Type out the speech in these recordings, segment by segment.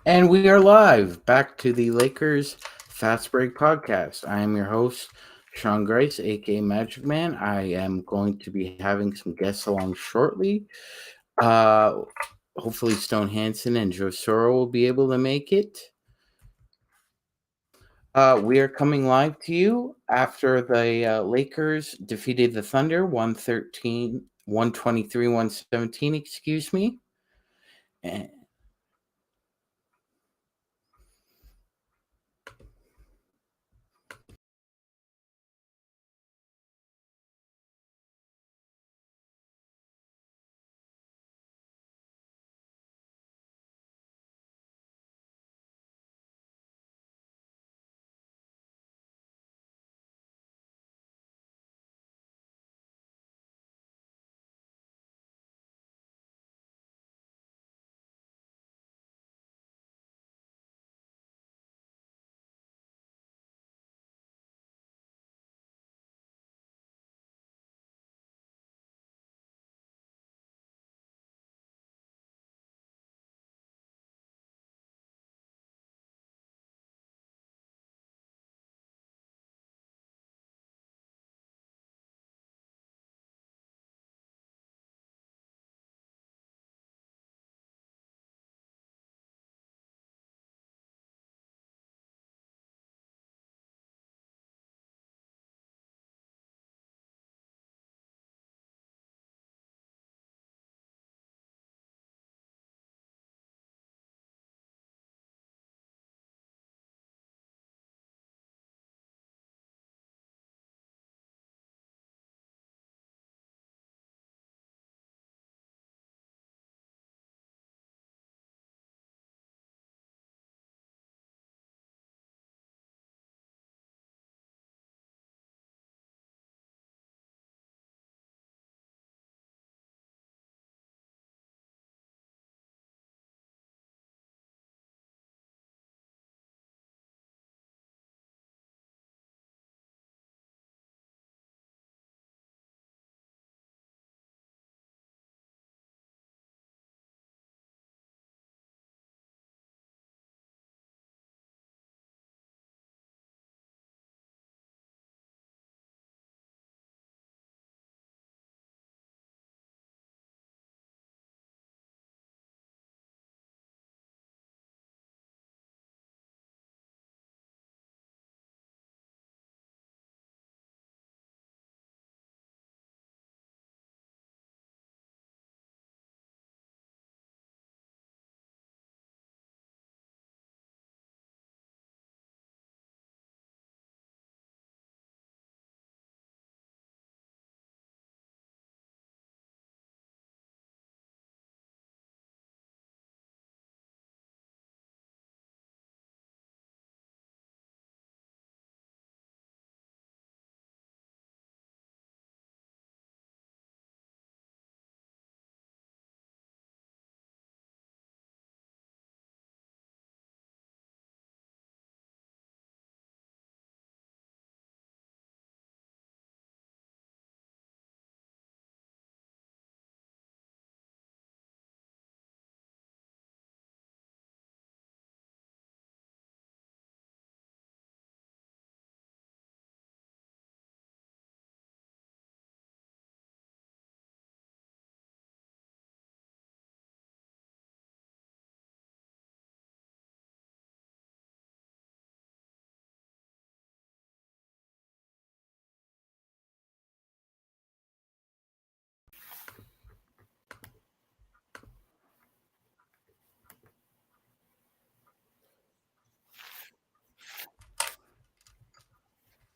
And we are live back to the Lakers Fast Break podcast. I am your host, Sean Grice, aka Magic Man. I am going to be having some guests along shortly. Uh, Hopefully, Stone Hansen and Soro will be able to make it. We are coming live to you after the Lakers defeated the Thunder 113, 123, 117, excuse me. And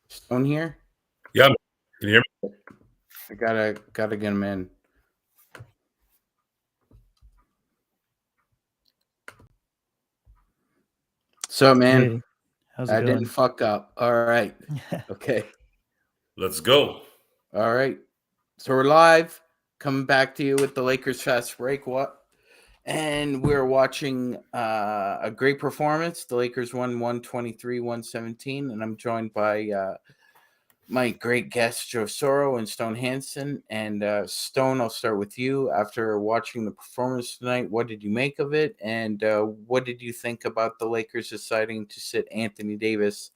Stone here. Yeah, can you hear me? I gotta get him in. So, man, Hey, how's it I didn't going? fuck up. All right. Okay. Let's go. All right. So we're live, coming back to you with the Lakers fast break. What? And we're watching a great performance. The Lakers won 123, 117, and I'm joined by my great guests, Joe Soro and Stone Hansen. And Stone, I'll start with you. After watching the performance tonight, what did you make of it? And what did you think about the Lakers deciding to sit Anthony Davis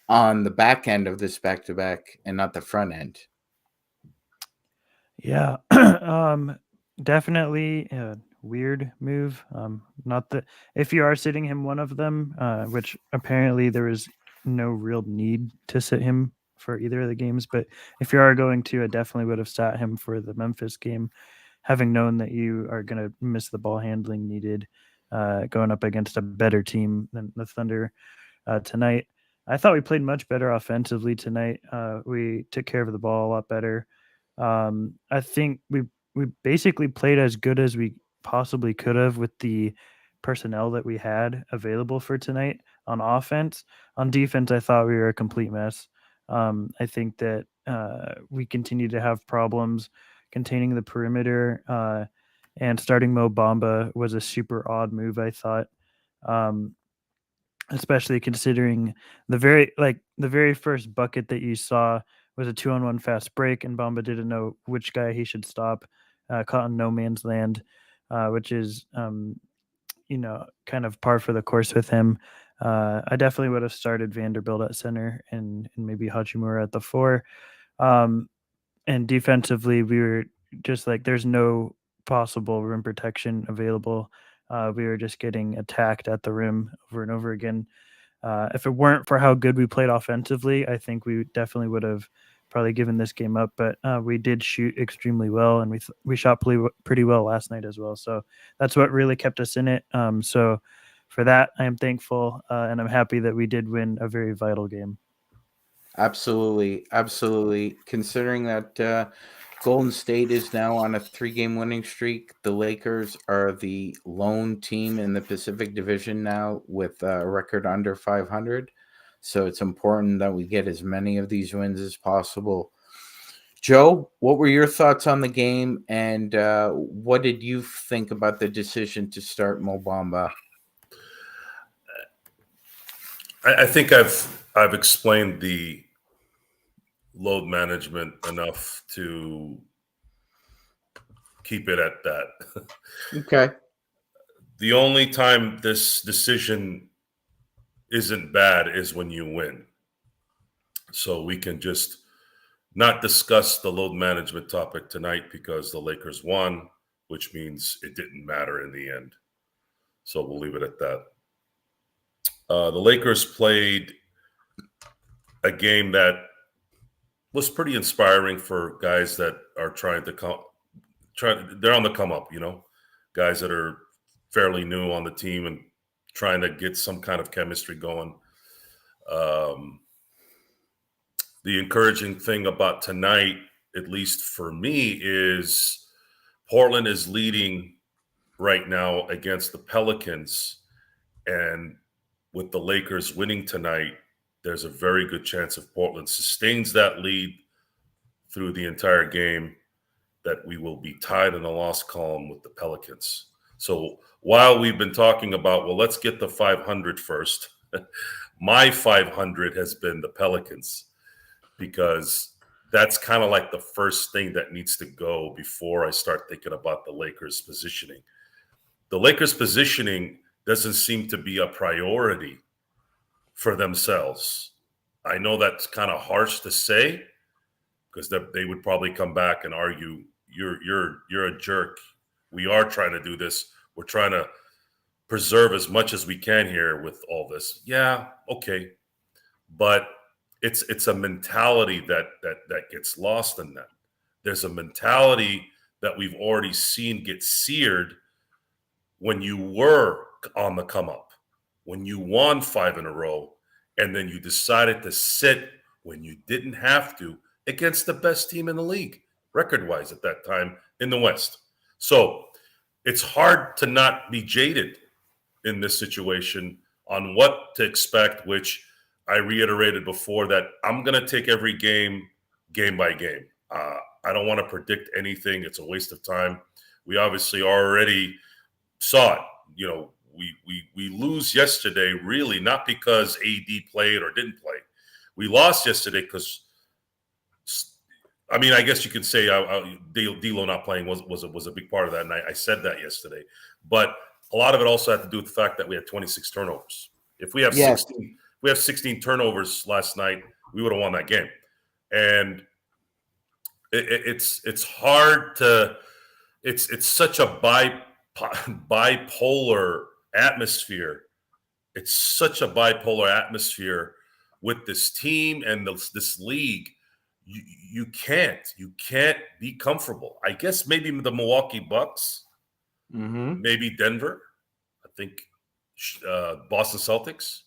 on the back end of this back-to-back and not the front end? Yeah, definitely a weird move. Not that if you are sitting him one of them, which apparently there is no real need to sit him for either of the games, but if you are going to, I definitely would have sat him for the Memphis game, having known that you are going to miss the ball handling needed, going up against a better team than the Thunder tonight. I thought we played much better offensively tonight. We took care of the ball a lot better. I think we basically played as good as we possibly could have with the personnel that we had available for tonight on offense. On defense, I thought we were a complete mess. I think that we continue to have problems containing the perimeter, and starting Mo Bamba was a super odd move, I thought. Um, Especially considering the very first bucket that you saw was a 2-on-1 fast break, and Bamba didn't know which guy he should stop, caught in no man's land, which is kind of par for the course with him. I definitely would have started Vanderbilt at center and maybe Hachimura at the 4. Um, and defensively, we were just like there's no possible rim protection available. We were just getting attacked at the rim over and over again. If it weren't for how good we played offensively, I think we definitely would have probably given this game up. But we did shoot extremely well, and we shot pretty well last night as well. So that's what really kept us in it. So for that, I am thankful, and I'm happy that we did win a very vital game. Absolutely, absolutely. Considering that Golden State is now on a 3-game winning streak, the Lakers are the lone team in the Pacific Division now with a record under 500. So it's important that we get as many of these wins as possible. Joe, what were your thoughts on the game, and what did you think about the decision to start Mo Bamba? I think I've explained the load management enough to keep it at that. Okay. The only time this decision isn't bad is when you win. So we can just not discuss the load management topic tonight because the Lakers won, which means it didn't matter in the end. So we'll leave it at that. The Lakers played a game that was pretty inspiring for guys that are trying to they're on the come up, guys that are fairly new on the team and trying to get some kind of chemistry going. The encouraging thing about tonight, at least for me, is Portland is leading right now against the Pelicans. And with the Lakers winning tonight, there's a very good chance if Portland sustains that lead through the entire game that we will be tied in the loss column with the Pelicans. So while we've been talking about, well, let's get the 500 first, my 500 has been the Pelicans because that's kind of like the first thing that needs to go before I start thinking about the Lakers' positioning. The Lakers' positioning doesn't seem to be a priority for themselves. I know that's kind of harsh to say because they would probably come back and argue, you're a jerk. We are trying to do this. We're trying to preserve as much as we can here with all this. Yeah, okay. But it's a mentality that gets lost in that. There's a mentality that we've already seen get seared when you were on the come up, when you won 5 in a row, and then you decided to sit when you didn't have to against the best team in the league, record-wise at that time in the West. So it's hard to not be jaded in this situation on what to expect, which I reiterated before that I'm going to take every game by game. I don't want to predict anything. It's a waste of time. We obviously already saw it. We lose yesterday really not because AD played or didn't play. We lost yesterday because I mean, I guess you could say Dilo not playing was a big part of that, and I said that yesterday. But a lot of it also had to do with the fact that we had 26 turnovers. If we have 16 turnovers last night, we would have won that game. And it's hard to it's such a bipolar atmosphere. It's such a bipolar atmosphere with this team and this league. You can't be comfortable. I guess maybe the Milwaukee Bucks, maybe Denver. I think Boston Celtics.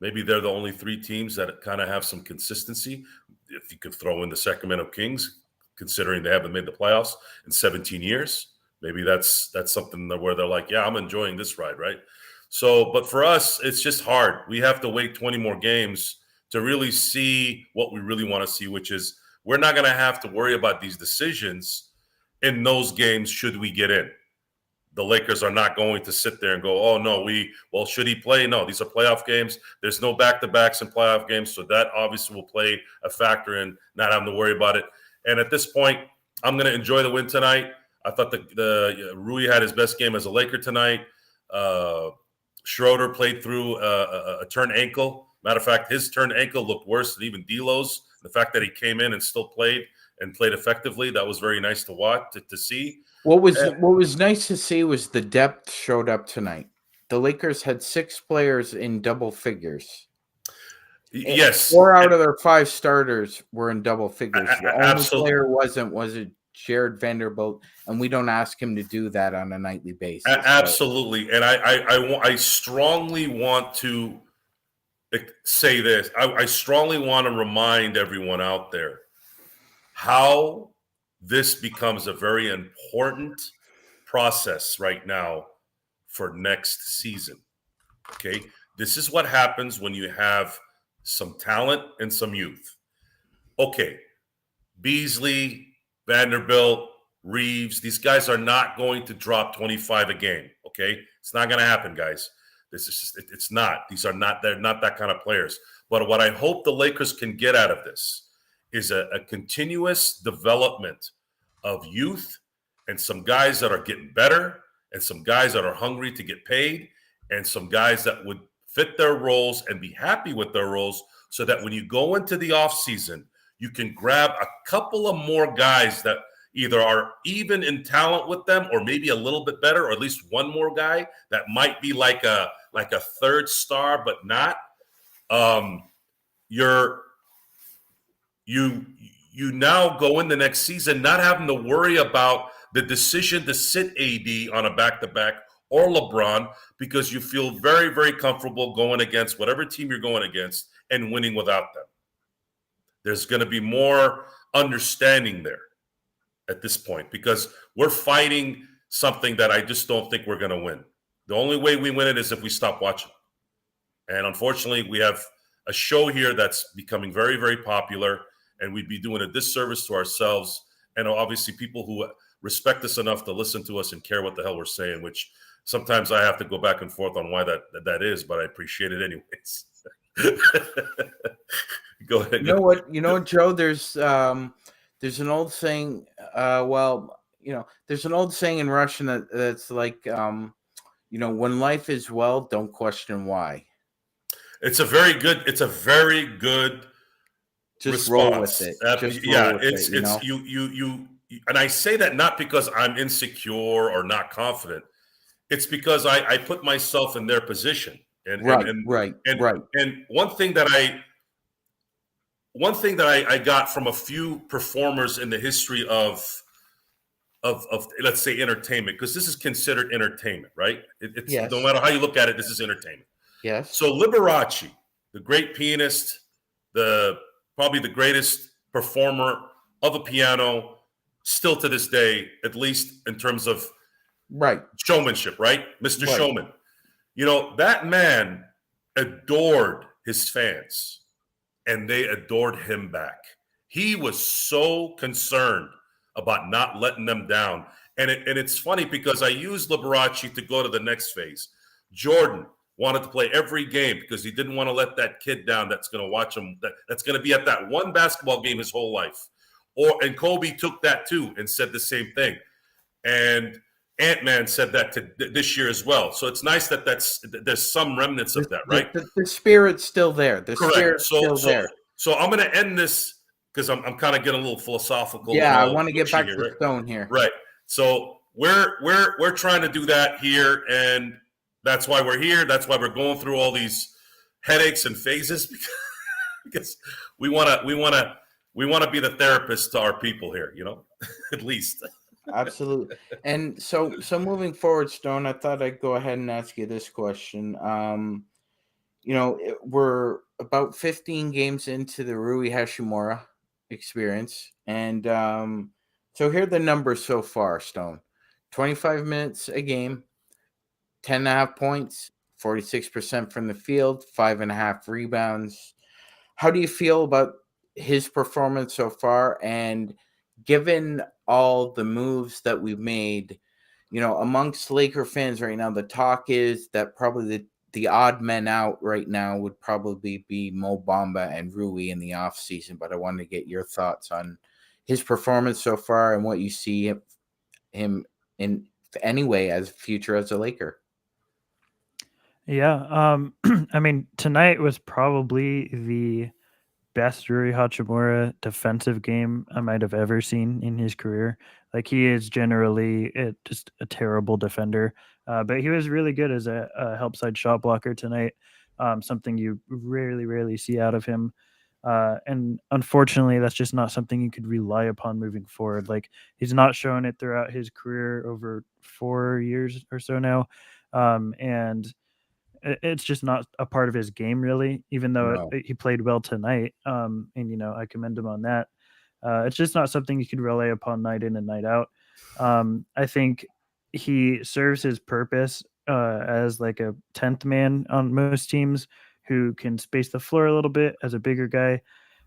Maybe they're the only three teams that kind of have some consistency. If you could throw in the Sacramento Kings, considering they haven't made the playoffs in 17 years, maybe that's something where they're like, yeah, I'm enjoying this ride, right? So, but for us, it's just hard. We have to wait 20 more games to really see what we really want to see, which is we're not going to have to worry about these decisions in those games should we get in. The Lakers are not going to sit there and go, oh, no, should he play? No, these are playoff games. There's no back-to-backs in playoff games, so that obviously will play a factor in not having to worry about it. And at this point, I'm going to enjoy the win tonight. I thought the Rui had his best game as a Laker tonight. Schröder played through a turned ankle. Matter of fact, his turned ankle looked worse than even Dilo's. The fact that he came in and still played effectively, that was very nice to watch, to see. What was nice to see was the depth showed up tonight. The Lakers had 6 players in double figures. Yes. 4 out of their 5 starters were in double figures. The only Absolutely. player was it Jared Vanderbilt, and we don't ask him to do that on a nightly basis. Absolutely. And I strongly want to say this. I strongly want to remind everyone out there how this becomes a very important process right now for next season. Okay? This is what happens when you have some talent and some youth. Okay, Beasley, Vanderbilt, Reaves, these guys are not going to drop 25 a game, okay? It's not going to happen, guys. This is just, it's not. They're not that kind of players. But what I hope the Lakers can get out of this is a continuous development of youth and some guys that are getting better and some guys that are hungry to get paid and some guys that would fit their roles and be happy with their roles so that when you go into the offseason, you can grab a couple of more guys that either are even in talent with them or maybe a little bit better, or at least one more guy that might be like a third star, but not. You now go in the next season not having to worry about the decision to sit AD on a back-to-back or LeBron because you feel very, very comfortable going against whatever team you're going against and winning without them. There's going to be more understanding there at this point because we're fighting something that I just don't think we're going to win. The only way we win it is if we stop watching. And unfortunately, we have a show here that's becoming very, very popular, and we'd be doing a disservice to ourselves and obviously people who respect us enough to listen to us and care what the hell we're saying, which sometimes I have to go back and forth on why that is, but I appreciate it anyways. Go ahead. You know what, Joe? There's an old saying. There's an old saying in Russian that's like, when life is well, don't question why. It's a very good. Just response. roll with it. It's you. And I say that not because I'm insecure or not confident. It's because I put myself in their position. And one thing that I got from a few performers in the history of let's say entertainment, because this is considered entertainment, right? It's yes. No matter how you look at it, this is entertainment. Yes. So Liberace, the great pianist, probably the greatest performer of a piano, still to this day, at least in terms of showmanship, right? Mr. Right. Showman. That man adored his fans, and they adored him back. He was so concerned about not letting them down. And it's funny because I used Liberace to go to the next phase. Jordan wanted to play every game because he didn't want to let that kid down that's going to watch him, that's going to be at that one basketball game his whole life. And Kobe took that too and said the same thing. And Ant-Man said that this year as well. So it's nice that there's some remnants of that, right? The spirit's still there. The Correct. spirit's still there. So I'm going to end this because I'm kind of getting a little philosophical. Yeah, I want to get back to Stone here. Right. So we're trying to do that here, and that's why we're here. That's why we're going through all these headaches and phases because we want to be the therapist to our people here, at least. Absolutely. And so moving forward, Stone, I thought I'd go ahead and ask you this question. We're about 15 games into the Rui Hashimura experience. And so here are the numbers so far, Stone. 25 minutes a game, 10.5 points, 46% from the field, 5.5 rebounds. How do you feel about his performance so far? And given all the moves that we've made, amongst Laker fans right now, the talk is that probably the odd men out right now would probably be Mo Bamba and Rui in the offseason. But I wanted to get your thoughts on his performance so far and what you see him in anyway as future as a Laker. Yeah. I mean, tonight was probably the best Rui Hachimura defensive game I might have ever seen in his career. Like, he is generally just a terrible defender, but he was really good as a help side shot blocker tonight. Something you rarely see out of him. And unfortunately, that's just not something you could rely upon moving forward. Like, he's not shown it throughout his career over 4 years or so now. And it's just not a part of his game, really, even though he played well tonight. And, I commend him on that. It's just not something you could rely upon night in and night out. I think he serves his purpose as like a 10th man on most teams who can space the floor a little bit as a bigger guy.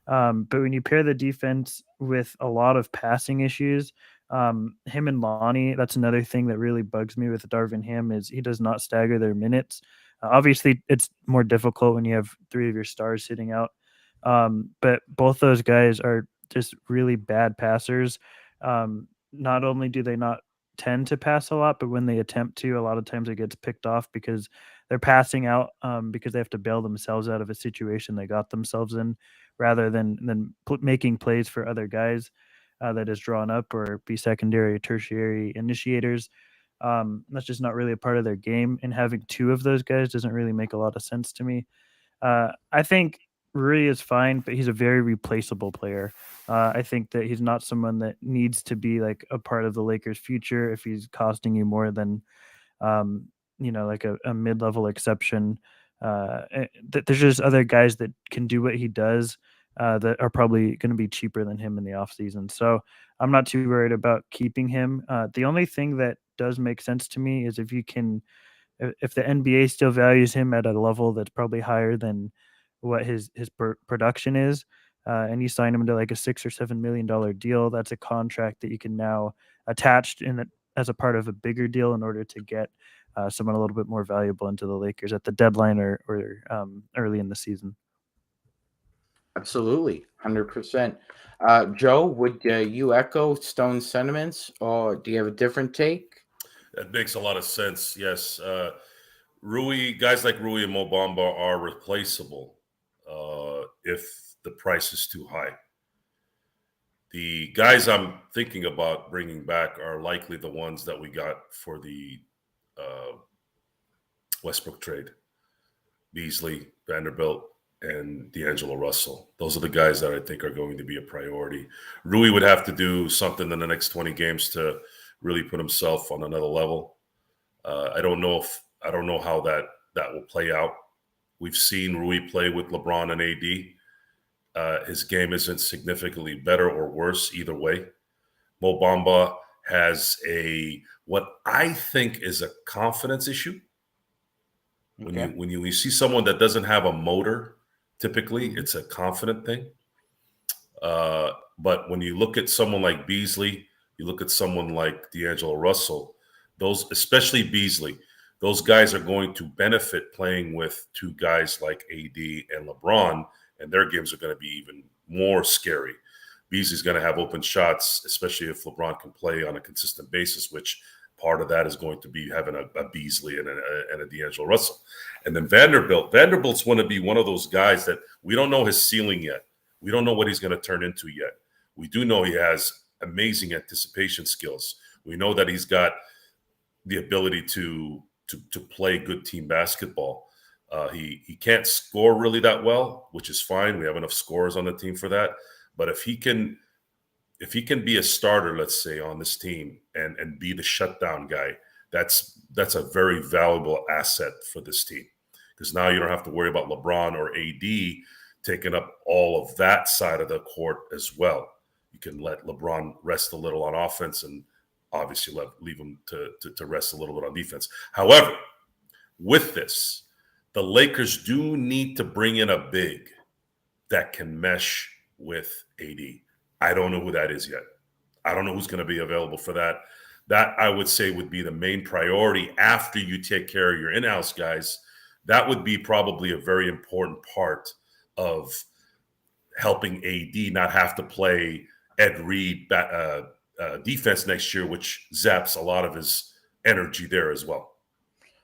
But when you pair the defense with a lot of passing issues, him and Lonnie, that's another thing that really bugs me with Darvin Ham is he does not stagger their minutes. Obviously, it's more difficult when you have 3 of your stars sitting out. But both those guys are just really bad passers. Not only do they not tend to pass a lot, but when they attempt to, a lot of times it gets picked off because they're passing out because they have to bail themselves out of a situation they got themselves in, rather than making plays for other guys that is drawn up or be secondary or tertiary initiators. That's just not really a part of their game, and having 2 of those guys doesn't really make a lot of sense to me. I think Rui is fine, but he's a very replaceable player. I think that he's not someone that needs to be like a part of the Lakers' future if he's costing you more than, like a mid-level exception. There's just other guys that can do what he does that are probably going to be cheaper than him in the offseason. So I'm not too worried about keeping him. The only thing that does make sense to me is if the NBA still values him at a level that's probably higher than what his production is, and you sign him to like a $6 or $7 million deal, that's a contract that you can now attach as a part of a bigger deal in order to get someone a little bit more valuable into the Lakers at the deadline or early in the season. Absolutely, 100%. Joe, would you echo Stone's sentiments, or do you have a different take? That makes a lot of sense. Yes, guys like Rui and Mo Bamba are replaceable if the price is too high. The guys I'm thinking about bringing back are likely the ones that we got for the Westbrook trade: Beasley, Vanderbilt, and D'Angelo Russell. Those are the guys that I think are going to be a priority. Rui would have to do something in the next 20 games to really put himself on another level. I don't know how that will play out. We've seen Rui play with LeBron and AD. His game isn't significantly better or worse either way. Mo Bamba has what I think is a confidence issue. Okay. When you see someone that doesn't have a motor, typically it's a confident thing. But when you look at someone like Beasley, you look at someone like D'Angelo Russell, especially Beasley, those guys are going to benefit playing with 2 guys like AD and LeBron, and their games are going to be even more scary. Beasley's going to have open shots, especially if LeBron can play on a consistent basis, which part of that is going to be having a Beasley and a D'Angelo Russell. And then Vanderbilt's going to be one of those guys that we don't know his ceiling yet. We don't know what he's going to turn into yet. We do know he has amazing anticipation skills. We know that he's got the ability to play good team basketball. He can't score really that well, which is fine. We have enough scorers on the team for that. But if he can be a starter, let's say, on this team and be the shutdown guy, that's a very valuable asset for this team, because now you don't have to worry about LeBron or AD taking up all of that side of the court as well. You can let LeBron rest a little on offense and obviously leave him to rest a little bit on defense. However, with this, the Lakers do need to bring in a big that can mesh with AD. I don't know who that is yet. I don't know who's going to be available for that. That, I would say, would be the main priority after you take care of your in-house guys. That would be probably a very important part of helping AD not have to play Ed Reed defense next year, which zaps a lot of his energy there as well.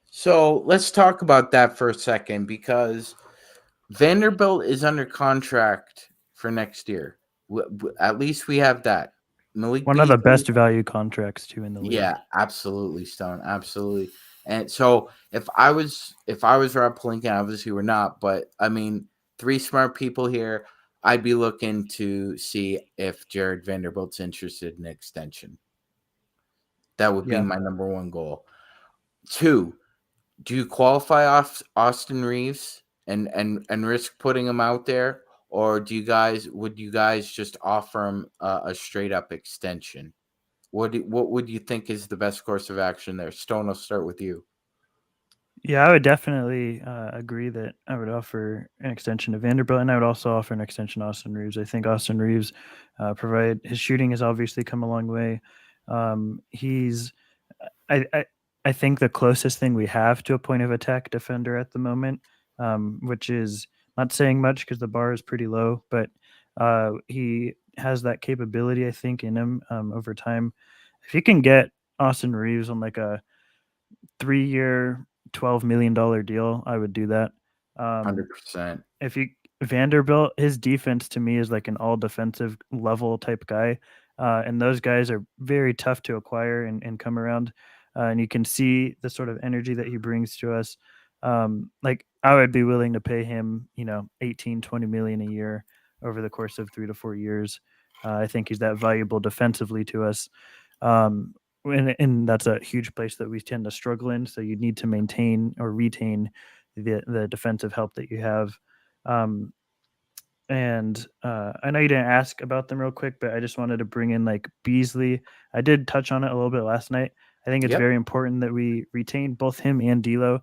So let's talk about that for a second, because Vanderbilt is under contract for next year. At least we have that. Malik One of the Beasley, best value contracts too in the league. yeah, absolutely, Stone, absolutely. And so if I was Rob Pelinka, obviously we're not, but I mean, three smart people here, I'd be looking to see if Jared Vanderbilt's interested in an extension. That would be my number one goal. 2, do you qualify off Austin Reaves and risk putting him out there, or would you guys just offer him a straight up extension? What would you think is the best course of action there? Stone, I'll start with you. Yeah, I would definitely agree that I would offer an extension to Vanderbilt, and I would also offer an extension to Austin Reaves. I think Austin Reaves, his shooting has obviously come a long way. I think the closest thing we have to a point of attack defender at the moment, which is not saying much because the bar is pretty low, but he has that capability, I think, in him over time. If you can get Austin Reaves on like a 3-year, $12 million deal, I would do that. 100%. Vanderbilt, his defense to me is like an all defensive level type guy. And those guys are very tough to acquire and come around. And you can see the sort of energy that he brings to us. Like I would be willing to pay him, 18, 20 million a year over the course of 3 to 4 years. I think he's that valuable defensively to us. And that's a huge place that we tend to struggle in. So you need to maintain or retain the defensive help that you have. And I know you didn't ask about them real quick, but I just wanted to bring in like Beasley. I did touch on it a little bit last night. I think it's very important that we retain both him and Dilo.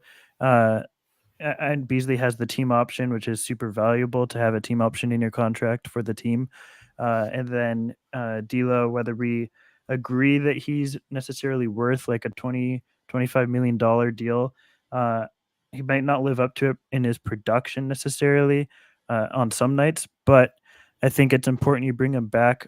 And Beasley has the team option, which is super valuable to have a team option in your contract for the team. And then Dilo, whether we agree that he's necessarily worth like a $25 million deal, he might not live up to it in his production necessarily on some nights, but I think it's important you bring him back,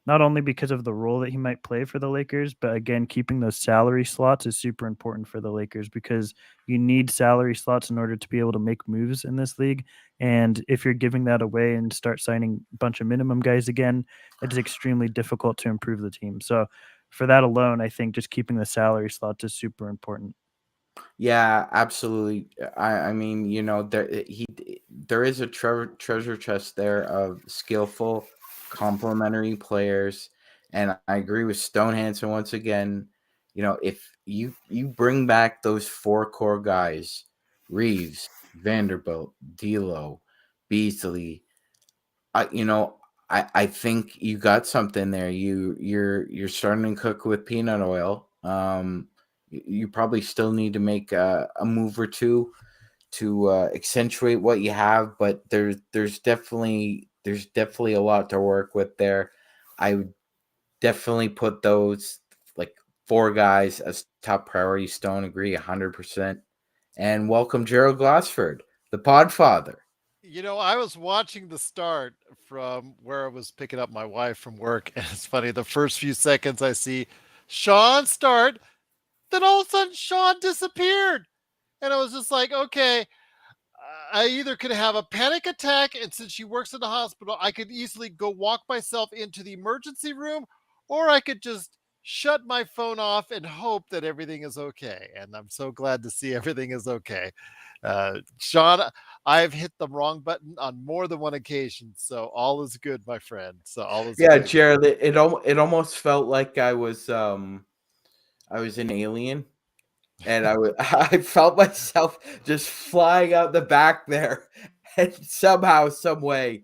not only because of the role that he might play for the Lakers, but again, keeping those salary slots is super important for the Lakers because you need salary slots in order to be able to make moves in this league. And if you're giving that away and start signing a bunch of minimum guys again, it's extremely difficult to improve the team. So for that alone, I think just keeping the salary slots is super important. Yeah, absolutely. I mean, there is a treasure chest there of skillful, complementary players, and I agree with Stone Hansen once again. If you bring back those 4 core guys, Reaves, Vanderbilt, Dilo, Beasley, I think you got something there. You're starting to cook with peanut oil. You probably still need to make a move or two to accentuate what you have, but there's definitely a lot to work with there. I would definitely put those like 4 guys as top priority. Stone, agree 100%. And welcome Gerald Glassford, the Podfather. I was watching the start from where I was picking up my wife from work, and it's funny. The first few seconds I see Sean start, then all of a sudden Sean disappeared, and I was just like, okay, I either could have a panic attack, and since she works in the hospital, I could easily go walk myself into the emergency room, or I could just shut my phone off and hope that everything is okay. And I'm so glad to see everything is okay. Sean, I've hit the wrong button on more than one occasion, so all is good, my friend. So all is Yeah, good. Jared, it almost felt like I was an alien, and I felt myself just flying out the back there, and somehow, some way,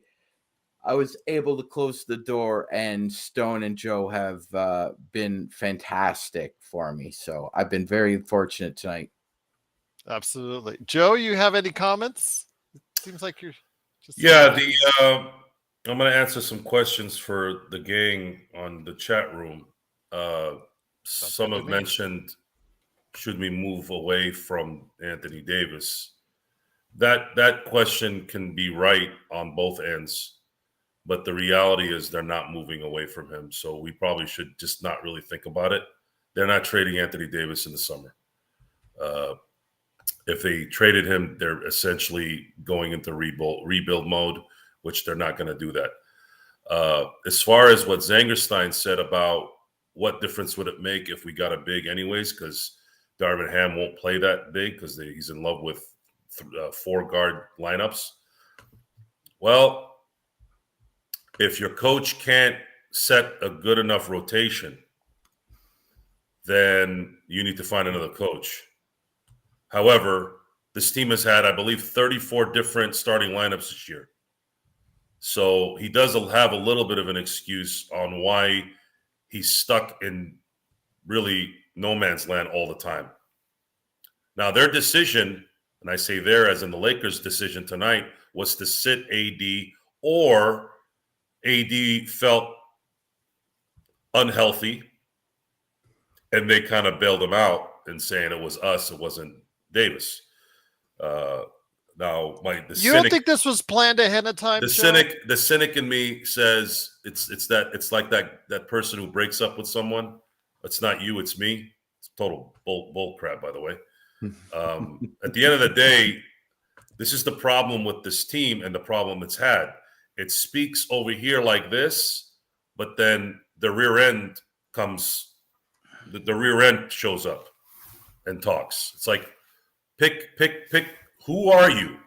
I was able to close the door, and Stone and Joe have been fantastic for me. So I've been very fortunate tonight. Absolutely. Joe, you have any comments? It seems like you're just Yeah, I'm going to answer some questions for the gang on the chat room. Some have mentioned, should we move away from Anthony Davis? That question can be right on both ends, but the reality is they're not moving away from him. So we probably should just not really think about it. They're not trading Anthony Davis in the summer. If they traded him, they're essentially going into rebuild mode, which they're not going to do that. As far as what Zangerstein said about what difference would it make if we got a big anyways, because Darvin Ham won't play that big because he's in love with 4-guard lineups. Well, if your coach can't set a good enough rotation, then you need to find another coach. However, this team has had, I believe, 34 different starting lineups this year. So he does have a little bit of an excuse on why he's stuck in really no man's land all the time. Now, their decision, and I say there as in the Lakers' decision tonight, was to sit AD, or AD felt unhealthy and they kind of bailed him out and saying it was us, it wasn't Davis. Now, you don't think this was planned ahead of time? The cynic in me says it's like that person who breaks up with someone. It's not you, it's me. It's total bull crap, by the way. At the end of the day, this is the problem with this team and the problem it's had. It speaks over here like this, but then the rear end comes. The rear end shows up and talks. It's like pick. Who are you?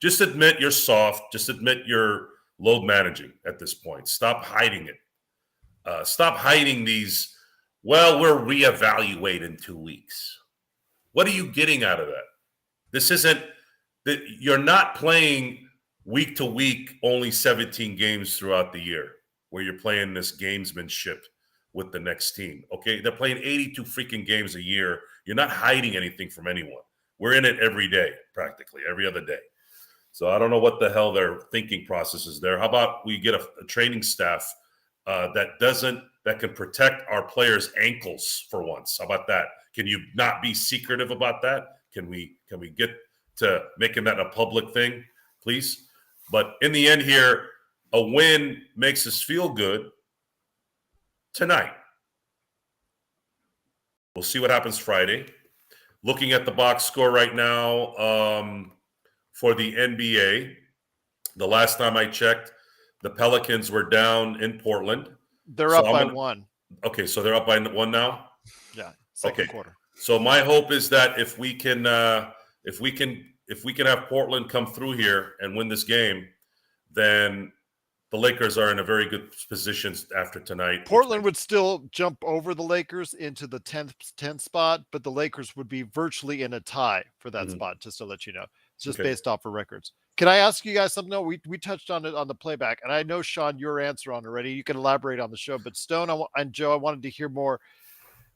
Just admit you're soft. Just admit you're load managing at this point. Stop hiding it. Stop hiding these. Well, we'll reevaluate in 2 weeks. What are you getting out of that? This isn't that you're not playing week to week, only 17 games throughout the year, where you're playing this gamesmanship with the next team. Okay, they're playing 82 freaking games a year. You're not hiding anything from anyone. We're in it every day, practically every other day. So I don't know what the hell their thinking process is there. How about we get a training staff that can protect our players' ankles for once? How about that? Can you not be secretive about that? Can we get to making that a public thing, please? But in the end here, a win makes us feel good tonight. We'll see what happens Friday. Looking at the box score right now for the NBA, the last time I checked, the Pelicans were down in Portland. They're up by 1. Okay, so they're up by 1 now? Yeah, second quarter. So my hope is that if we can have Portland come through here and win this game, then the Lakers are in a very good position after tonight. Portland would still jump over the Lakers into the 10th spot, but the Lakers would be virtually in a tie for that spot, just to let you know. It's just based off of records. Can I ask you guys something? No, we touched on it on the playback, and I know, Sean, your answer on already. You can elaborate on the show, but Stone and Joe, I wanted to hear more.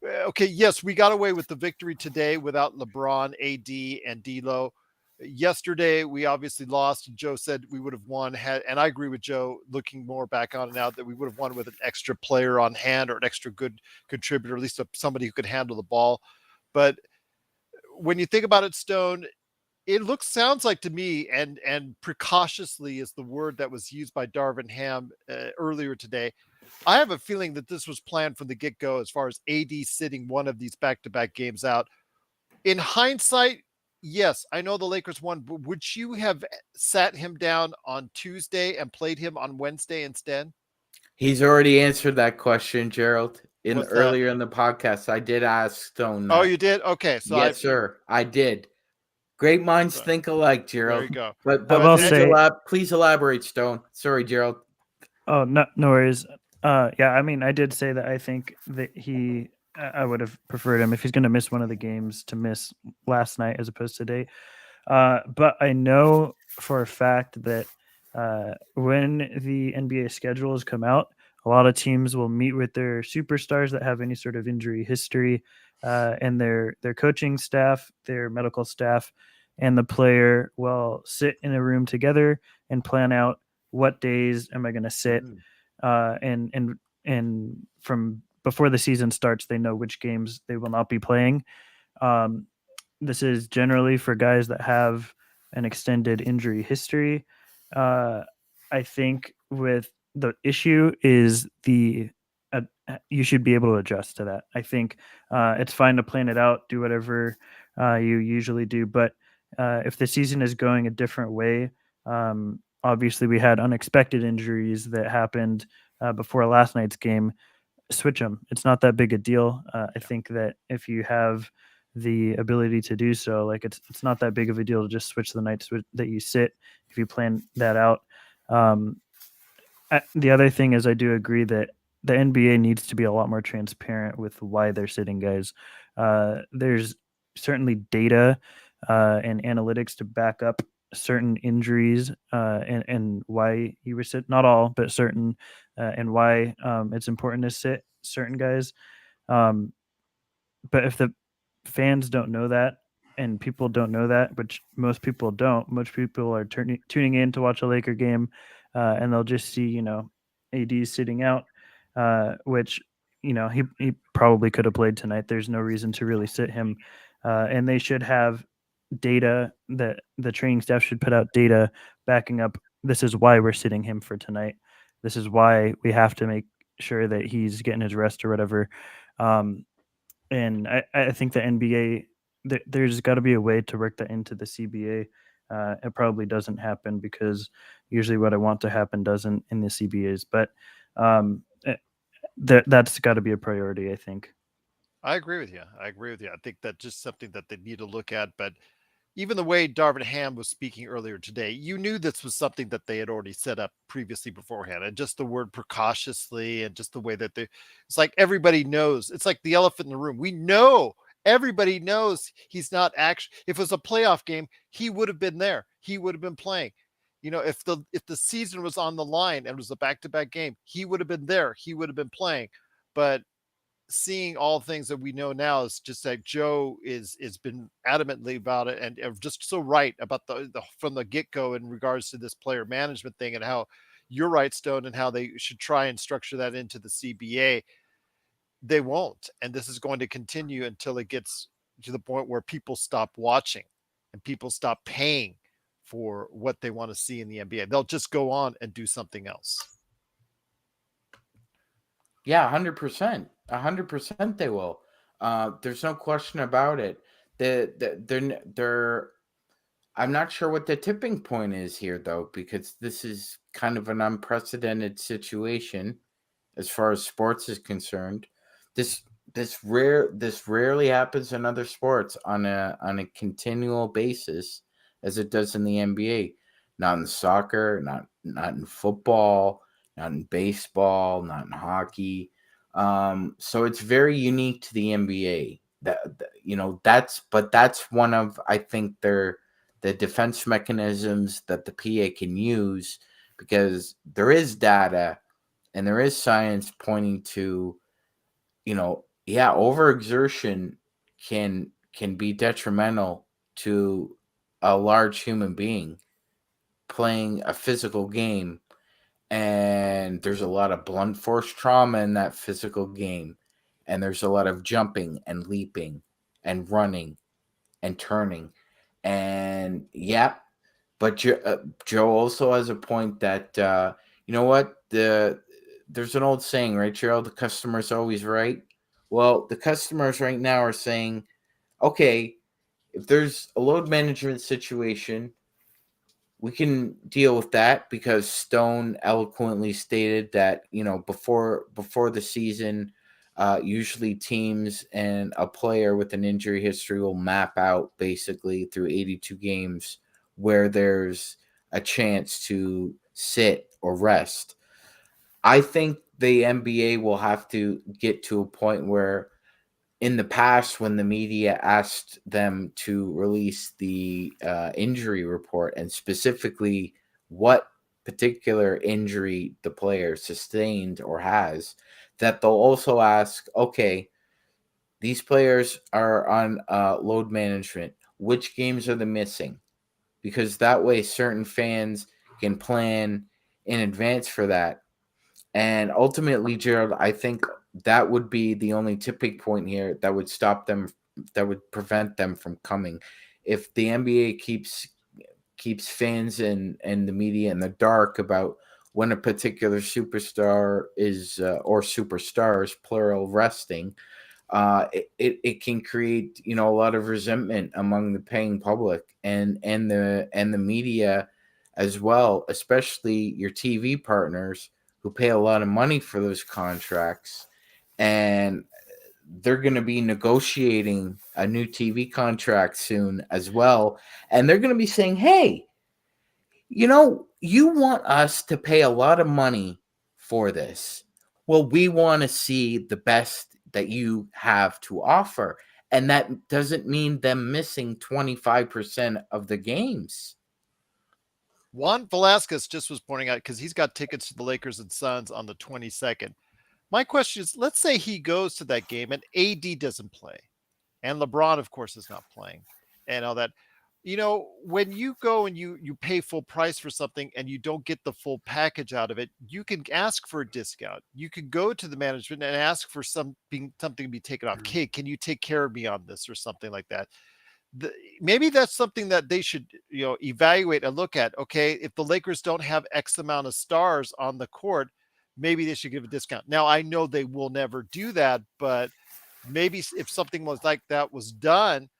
Okay, yes, we got away with the victory today without LeBron, AD, and Dilo. Yesterday, we obviously lost. Joe said we would have won, and I agree with Joe, looking more back on it now, that we would have won with an extra player on hand or an extra good contributor, at least somebody who could handle the ball. But when you think about it, Stone, it sounds like to me, and precautiously is the word that was used by Darvin Ham earlier today. I have a feeling that this was planned from the get-go as far as AD sitting one of these back-to-back games out. In hindsight, yes, I know the Lakers won, but would you have sat him down on Tuesday and played him on Wednesday instead? He's already answered that question, Gerald. What's that? Earlier in the podcast, I did ask Stone Oh, that. you did? Okay, so Yes, sir, I did. Great minds so think alike, there Gerald. you go. But I will say, please elaborate, Stone. Sorry, Gerald. oh, no worries. Yeah, I mean, I did say that I think that I would have preferred him if he's going to miss one of the games to miss last night as opposed to today. But I know for a fact that when the NBA schedules come out, a lot of teams will meet with their superstars that have any sort of injury history, and their coaching staff, their medical staff, and the player will sit in a room together and plan out what days am I going to sit, and from before the season starts, they know which games they will not be playing. Um, this is generally for guys that have an extended injury history. I think with the issue is you should be able to adjust to that. I think it's fine to plan it out, do whatever you usually do, but if the season is going a different way, obviously we had unexpected injuries that happened before last night's game. Switch them. It's not that big a deal. I think that if you have the ability to do so, like it's not that big of a deal to just switch the nights that you sit if you plan that out. The other thing is, I do agree that the NBA needs to be a lot more transparent with why they're sitting guys. There's certainly data and analytics to back up certain injuries and why you were sit. Not all, but certain, and why it's important to sit certain guys. Um, but if the fans don't know that and people don't know that, which most people don't, most people are tuning in to watch a Laker game, and they'll just see, AD sitting out, which, he probably could have played tonight. There's no reason to really sit him. And they should have data that the training staff should put out data backing up. This is why we're sitting him for tonight. This is why we have to make sure that he's getting his rest or whatever. And I think the NBA, there's got to be a way to work that into the CBA. It probably doesn't happen because usually what I want to happen doesn't in the CBAs. But that's got to be a priority, I think. I agree with you. I think that's just something that they need to look at. But even the way Darvin Ham was speaking earlier today, you knew this was something that they had already set up previously beforehand. And just the word precautiously and just the way that it's like everybody knows. It's like the elephant in the room. We know, everybody knows he's not actually, if it was a playoff game, he would have been there. He would have been playing. If the season was on the line and it was a back-to-back game, he would have been there. He would have been playing. But seeing all things that we know now is just like Joe is been adamantly about it and just so right about the from the get-go in regards to this player management thing, and how you're right, Stone, and how they should try and structure that into the CBA. They won't, and this is going to continue until it gets to the point where people stop watching and people stop paying for what they want to see in the NBA. They'll just go on and do something else. Yeah, 100%. 100% they will. There's no question about it. They're I'm not sure what the tipping point is here, though, because this is kind of an unprecedented situation as far as sports is concerned. This rarely happens in other sports on a continual basis as it does in the NBA. Not in soccer, not in football, not in baseball, not in hockey. So it's very unique to the NBA. That's one of, I think, the defense mechanisms that the PA can use, because there is data and there is science pointing to, overexertion can be detrimental to a large human being playing a physical game. And there's a lot of blunt force trauma in that physical game. And there's a lot of jumping and leaping and running and turning. And And yeah, but Joe also has a point that you know what, there's an old saying, right, Gerald? The customer's always right. Well, the customers right now are saying, okay, if there's a load management situation, we can deal with that because Stone eloquently stated that, you know, before the season, usually teams and a player with an injury history will map out basically through 82 games where there's a chance to sit or rest. I think the NBA will have to get to a point where, in the past, when the media asked them to release the injury report and specifically what particular injury the player sustained or has, that they'll also ask, okay, these players are on load management. Which games are they missing? Because that way certain fans can plan in advance for that. And ultimately, Gerald, I think that would be the only tipping point here that would stop them, that would prevent them from coming. If the NBA keeps fans and the media in the dark about when a particular superstar is or superstars plural resting, it can create, you know, a lot of resentment among the paying public and the media as well, especially your TV partners who pay a lot of money for those contracts, and they're going to be negotiating a new TV contract soon as well, and they're going to be saying, hey, you know, you want us to pay a lot of money for this. Well, we want to see the best that you have to offer. And that doesn't mean them missing 25% of the games. Juan Velasquez just was pointing out, because he's got tickets to the Lakers and Suns on the 22nd. My question is, let's say he goes to that game and AD doesn't play, and LeBron, of course, is not playing, and all that. You know, when you go and you pay full price for something and you don't get the full package out of it, you can ask for a discount. You could go to the management and ask for something to be taken off. Hey, can you take care of me on this or something like that? Maybe that's something that they should, you know, evaluate and look at. Okay, if the Lakers don't have X amount of stars on the court, maybe they should give a discount. Now, I know they will never do that, but maybe if something was like that was done,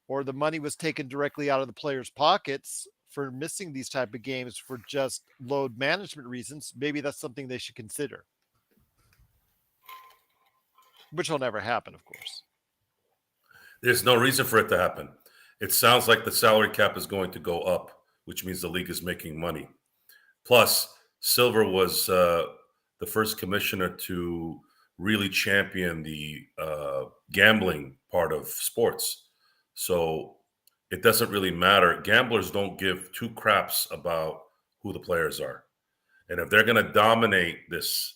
or the money was taken directly out of the players' pockets for missing these type of games for just load management reasons, maybe that's something they should consider. Which will never happen, of course. There's no reason for it to happen. It sounds like the salary cap is going to go up, which means the league is making money. Plus, Silver was the first commissioner to really champion the gambling part of sports. So it doesn't really matter. Gamblers don't give two craps about who the players are. And if they're going to dominate this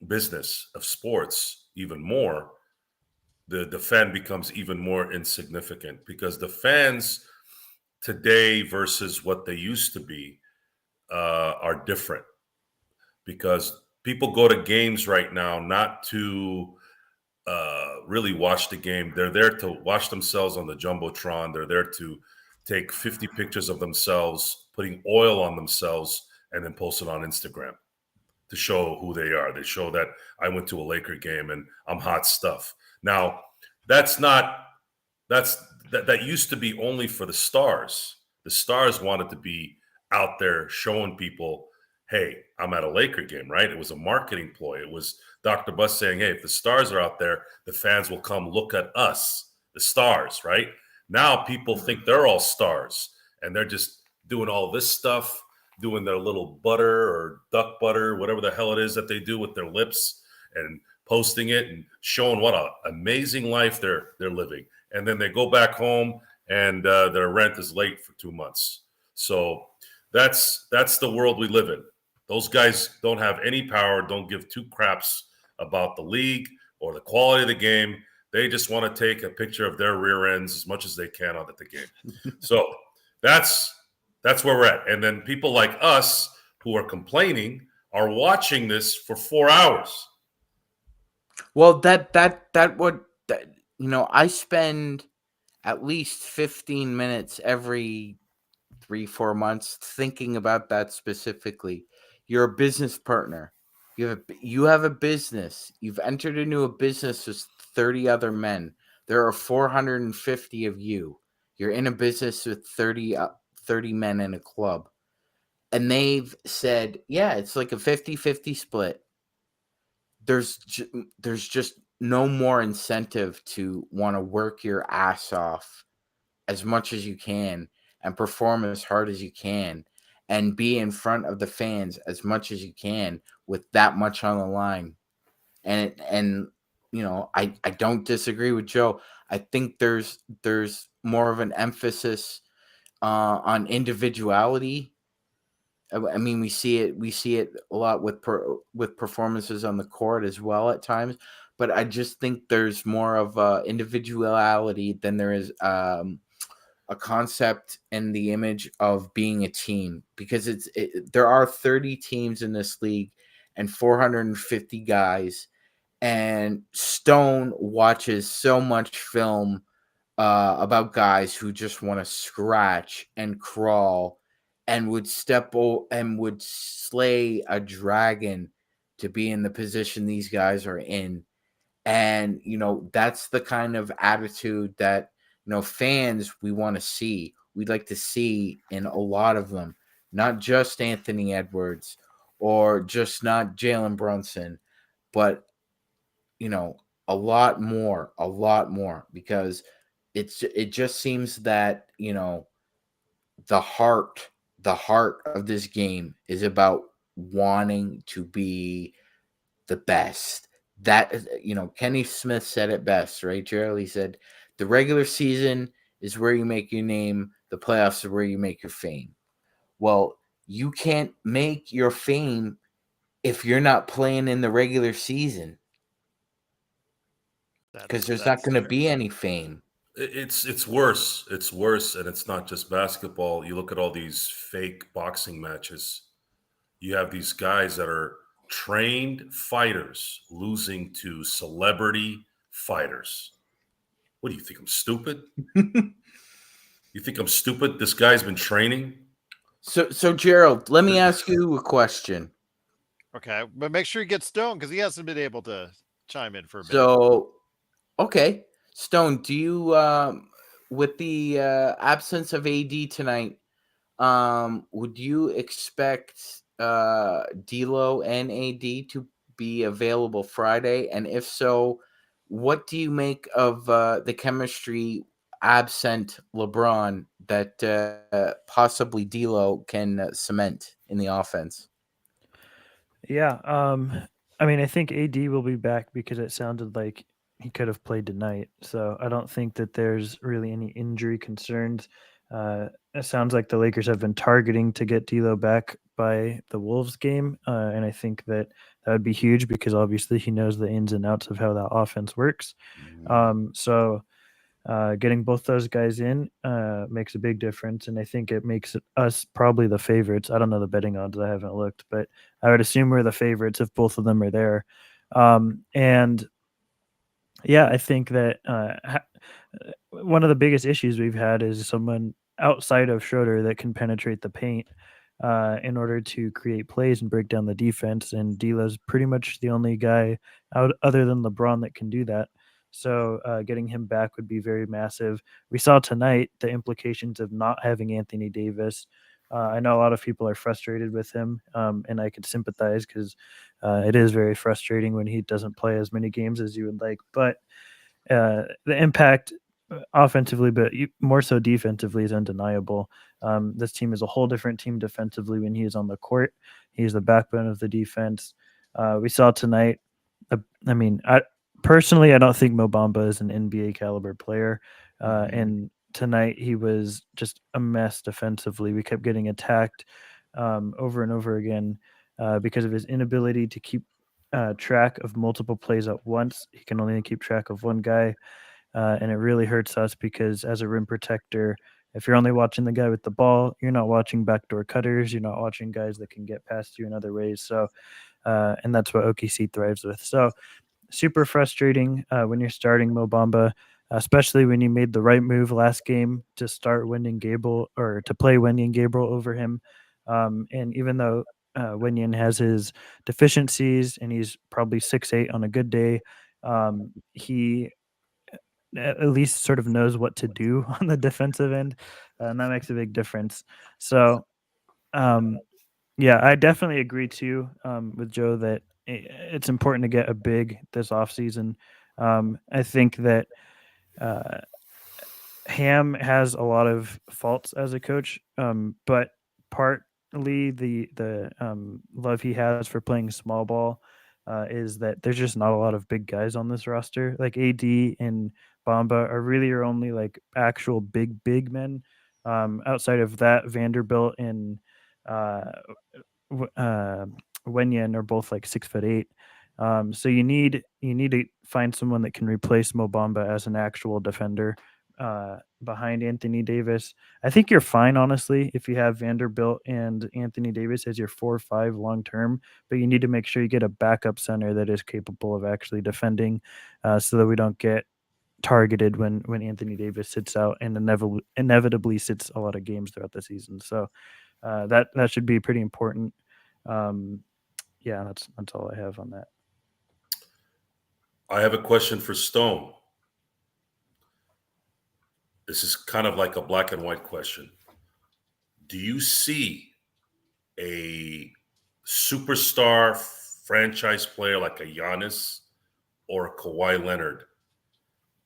business of sports even more, the fan becomes even more insignificant, because the fans today versus what they used to be are different, because people go to games right now not to really watch the game. They're there to watch themselves on the Jumbotron. They're there to take 50 pictures of themselves, putting oil on themselves, and then post it on Instagram to show who they are. They show that I went to a Laker game and I'm hot stuff. Now, that used to be only for the stars. The stars wanted to be out there showing people, hey, I'm at a Laker game, right? It was a marketing ploy. It was Dr. Buss saying, hey, if the stars are out there, the fans will come look at us, the stars, right? Now people think they're all stars, and they're just doing all this stuff, doing their little butter or duck butter, whatever the hell it is that they do with their lips, and posting it and showing what an amazing life they're living. And then they go back home and their rent is late for 2 months. So that's the world we live in. Those guys don't have any power, don't give two craps about the league or the quality of the game. They just want to take a picture of their rear ends as much as they can at the game. So that's where we're at. And then people like us who are complaining are watching this for 4 hours. Well, I spend at least 15 minutes every 3-4 months thinking about that specifically. You're a business partner. You have a business. You've entered into a business with 30 other men. There are 450 of you. You're in a business with 30 men in a club. And they've said, yeah, it's like a 50-50 split. There's just no more incentive to want to work your ass off as much as you can and perform as hard as you can and be in front of the fans as much as you can with that much on the line. And I don't disagree with Joe. I think there's more of an emphasis on individuality. I mean, we see it a lot with performances on the court as well at times, but I just think there's more of individuality than there is a concept and the image of being a team, because there are 30 teams in this league and 450 guys, and Stone watches so much film about guys who just want to scratch and crawl and would and would slay a dragon to be in the position these guys are in. And that's the kind of attitude that fans we want to see. We'd like to see in a lot of them, not just Anthony Edwards or just not Jalen Brunson, but a lot more, because it just seems that the heart of this game is about wanting to be the best. That Kenny Smith said it best, right, Gerald? He said the regular season is where you make your name, the playoffs are where you make your fame. Well, you can't make your fame if you're not playing in the regular season, because there's not going to be any fame. It's worse. It's worse, and it's not just basketball. You look at all these fake boxing matches. You have these guys that are trained fighters losing to celebrity fighters. What do you think? I'm stupid? You think I'm stupid? This guy's been training. So Gerald, let me ask you a question. Okay, but make sure you get Stone because he hasn't been able to chime in for a bit. So, okay, Stone, do you, with the absence of AD tonight, would you expect Dilo and AD to be available Friday? And if so, what do you make of the chemistry absent LeBron that possibly Dilo can cement in the offense? Yeah. I mean, I think AD will be back because it sounded like he could have played tonight. So I don't think that there's really any injury concerns. It sounds like the Lakers have been targeting to get Dilo back by the Wolves game. And I think that would be huge because obviously he knows the ins and outs of how that offense works. So getting both those guys in makes a big difference, and I think it makes us probably the favorites. I don't know the betting odds; I haven't looked, but I would assume we're the favorites if both of them are there. And yeah, I think that one of the biggest issues we've had is someone outside of Schroeder that can penetrate the paint in order to create plays and break down the defense. And Dilo's pretty much the only guy out other than LeBron that can do that. So getting him back would be very massive. We saw tonight the implications of not having Anthony Davis. I know a lot of people are frustrated with him, and I could sympathize because it is very frustrating when he doesn't play as many games as you would like. But the impact offensively, but more so defensively, is undeniable. This team is a whole different team defensively when he is on the court. He's the backbone of the defense. We saw tonight. Personally, I don't think Mo Bamba is an NBA caliber player. And tonight he was just a mess defensively. We kept getting attacked over and over again because of his inability to keep track of multiple plays at once. He can only keep track of one guy. And it really hurts us because as a rim protector, if you're only watching the guy with the ball, you're not watching backdoor cutters. You're not watching guys that can get past you in other ways. So, and that's what OKC thrives with. So super frustrating when you're starting Mo Bamba. especially when you made the right move last game to start Wenyen Gabriel or to play Wenyen Gabriel over him. And even though Wenyen has his deficiencies and he's probably 6'8" on a good day, he at least sort of knows what to do on the defensive end, and that makes a big difference. So, yeah, I definitely agree too with Joe that it's important to get a big this offseason. I think that Ham has a lot of faults as a coach, but partly the love he has for playing small ball is that there's just not a lot of big guys on this roster. Like AD and Bamba are really your only like actual big men. Outside of that, Vanderbilt and uh, Wenyen are both like 6'8". So you need to find someone that can replace Mo Bamba as an actual defender behind Anthony Davis. I think you're fine, honestly, if you have Vanderbilt and Anthony Davis as your 4-5 long term, but you need to make sure you get a backup center that is capable of actually defending so that we don't get targeted when Anthony Davis sits out and inevitably sits a lot of games throughout the season. So that should be pretty important. Yeah, that's all I have on that. I have a question for Stone. This is kind of like a black and white question. Do you see a superstar franchise player like a Giannis or a Kawhi Leonard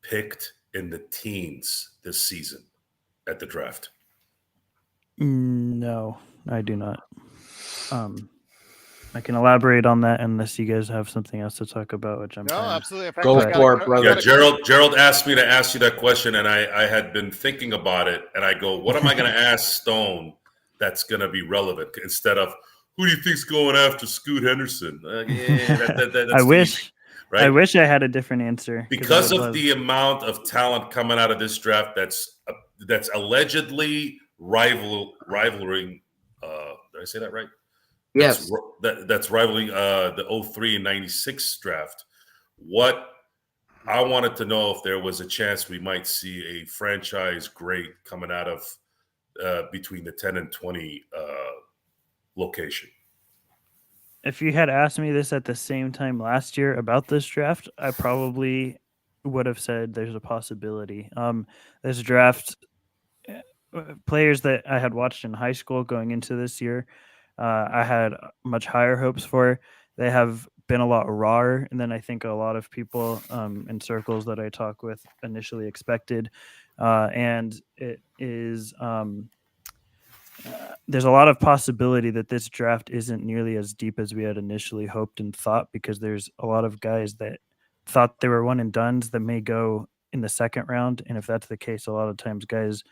picked in the teens this season at the draft? No, I do not. I can elaborate on that unless you guys have something else to talk about, which I'm No, fine. absolutely. In fact, Go I got for a- it, brother. Yeah, Gerald asked me to ask you that question, and I had been thinking about it, and I go, what am I going to ask Stone that's going to be relevant instead of who do you think's going after Scoot Henderson? That's I too wish, easy, right? I wish I had a different answer Because of the amount of talent coming out of this draft that's allegedly rivaling. Did I say that right? Yes. That's rivaling the 03 and 96 draft. What I wanted to know if there was a chance we might see a franchise great coming out of between the 10 and 20 location. If you had asked me this at the same time last year about this draft, I probably would have said there's a possibility. This draft, players that I had watched in high school going into this year, I had much higher hopes for. They have been a lot rawer than I think a lot of people in circles that I talk with initially expected. And it is there's a lot of possibility that this draft isn't nearly as deep as we had initially hoped and thought, because there's a lot of guys that thought they were one and dones that may go in the second round. And if that's the case, a lot of times guys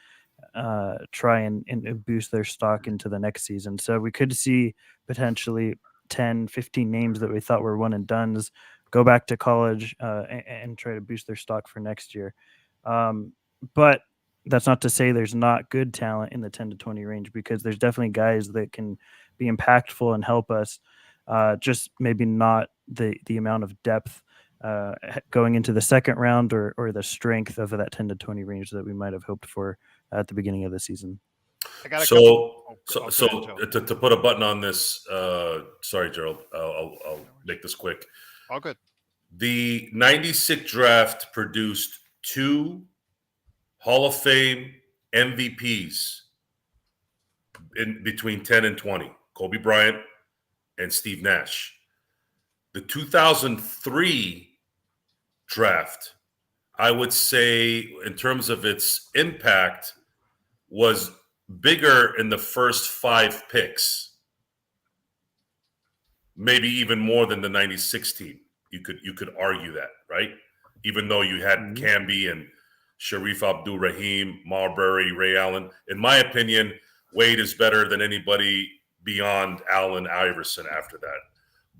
try and boost their stock into the next season. So we could see potentially 10, 15 names that we thought were one and dones go back to college and try to boost their stock for next year. But that's not to say there's not good talent in the 10 to 20 range, because there's definitely guys that can be impactful and help us, just maybe not the amount of depth going into the second round or the strength of that 10 to 20 range that we might have hoped for at the beginning of the season. I got a So couple- go ahead, Joe. to put a button on this, sorry, Gerald, I'll make this quick. All good. The 96 draft produced 2 Hall of Fame MVPs in between 10 and 20, Kobe Bryant and Steve Nash. The 2003 draft, I would say, in terms of its impact, was bigger in the first 5 picks, maybe even more than the 96 team. You could argue that, right? Even though you had Camby and Sharif Abdul-Rahim, Marbury, Ray Allen. In my opinion, Wade is better than anybody beyond Allen Iverson after that.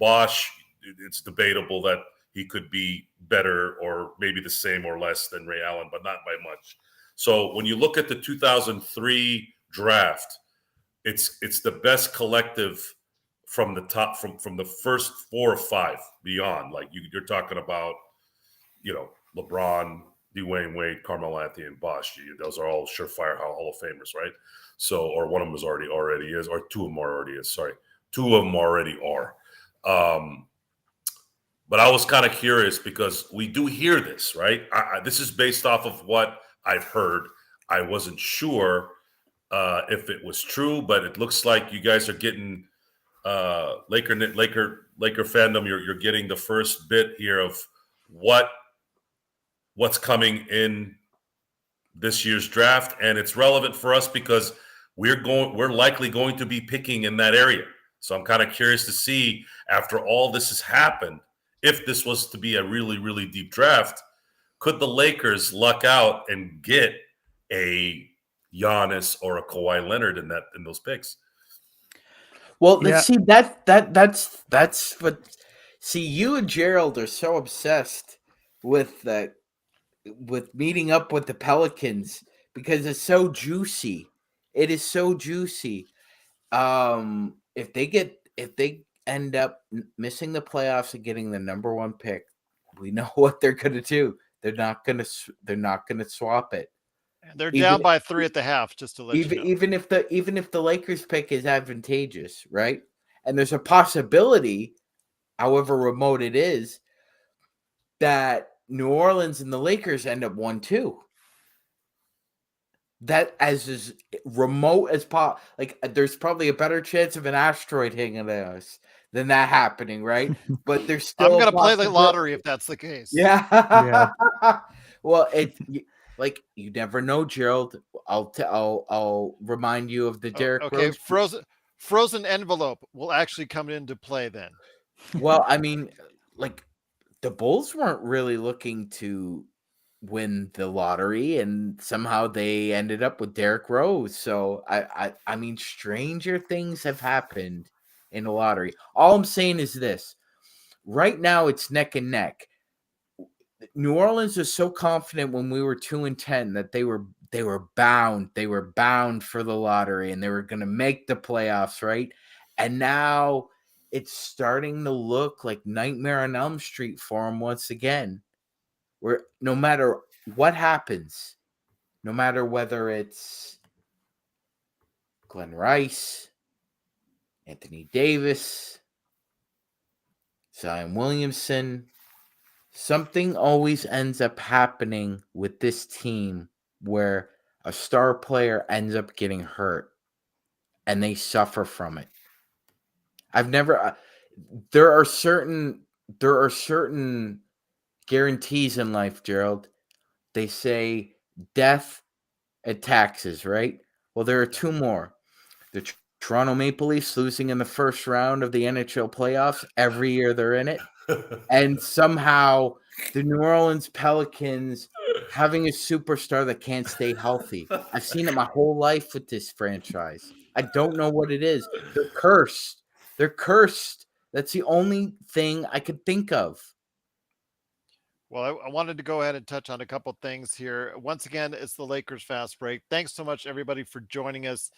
Bosch, it's debatable that he could be better or maybe the same or less than Ray Allen, but not by much. So when you look at the 2003 draft, it's the best collective from the top, from the first 4 or 5 beyond. Like you're talking about, LeBron, Dwayne Wade, Carmelo Anthony, and Bosh. Those are all surefire Hall of Famers, right? So, or one of them is already is, or two of them already is. Sorry, two of them already are. But I was kind of curious because we do hear this, right? This is based off of what I've heard. I wasn't sure if it was true, but it looks like you guys are getting Laker fandom. You're getting the first bit here of what's coming in this year's draft, and it's relevant for us because we're likely going to be picking in that area. So I'm kind of curious to see, after all this has happened, if this was to be a really, really deep draft, could the Lakers luck out and get a Giannis or a Kawhi Leonard in those picks? Well, let's see that's what. See, you and Gerald are so obsessed with meeting up with the Pelicans because it's so juicy. It is so juicy. If they end up missing the playoffs and getting the number one pick, we know what they're going to do. They're not going to swap it. And they're down by 3 at the half, just to let you know. Even if the Lakers pick is advantageous, right? And there's a possibility, however remote it is, that New Orleans and the Lakers end up 1-2. That as remote as possible. Like, there's probably a better chance of an asteroid hitting us than that happening, right? But there's still. I'm gonna play the lottery if that's the case. Yeah. Well, like, you never know, Gerald. I'll remind you of the Derrick Rose. Frozen envelope will actually come into play then. Well, I mean, like, the Bulls weren't really looking to win the lottery, and somehow they ended up with Derrick Rose. So I mean, stranger things have happened in the lottery. All I'm saying is this: right now it's neck and neck. New Orleans was so confident when we were 2-10 that they were bound for the lottery and they were going to make the playoffs, right? And now it's starting to look like Nightmare on Elm Street for them once again, where no matter what happens, no matter whether it's Glenn Rice, Anthony Davis, Zion Williamson, something always ends up happening with this team where a star player ends up getting hurt and they suffer from it. There are certain guarantees in life, Gerald. They say death and taxes, right? Well, there are two more. The Toronto Maple Leafs losing in the first round of the NHL playoffs every year they're in it. And somehow the New Orleans Pelicans having a superstar that can't stay healthy. I've seen it my whole life with this franchise. I don't know what it is. They're cursed. They're cursed. That's the only thing I could think of. Well, I wanted to go ahead and touch on a couple things here. Once again, it's the Lakers Fast Break. Thanks so much, everybody, for joining us.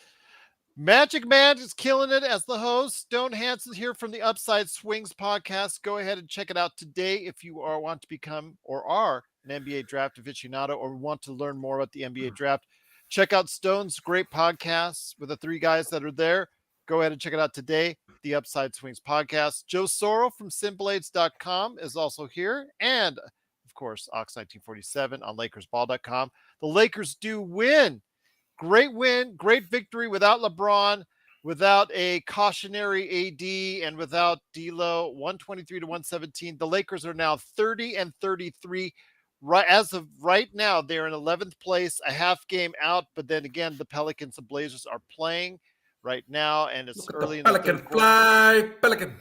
MagicMan is killing it as the host. Stone Hansen here from the Upside Swings podcast. Go ahead and check it out today if you want to become or are an NBA draft aficionado or want to learn more about the NBA draft. Check out Stone's great podcasts with the three guys that are there. Go ahead and check it out today, the Upside Swings podcast. Joe Soro from SimPleAids.com is also here. And, of course, Ox1947 on LakersBall.com. The Lakers do win. Great win, great victory without LeBron, without a cautionary AD, and without Dilo, 123-117. The Lakers are now 30-33. Right as of right now, they're in 11th place, a half game out. But then again, the Pelicans and Blazers are playing right now, and it's early in the third quarter. Pelican.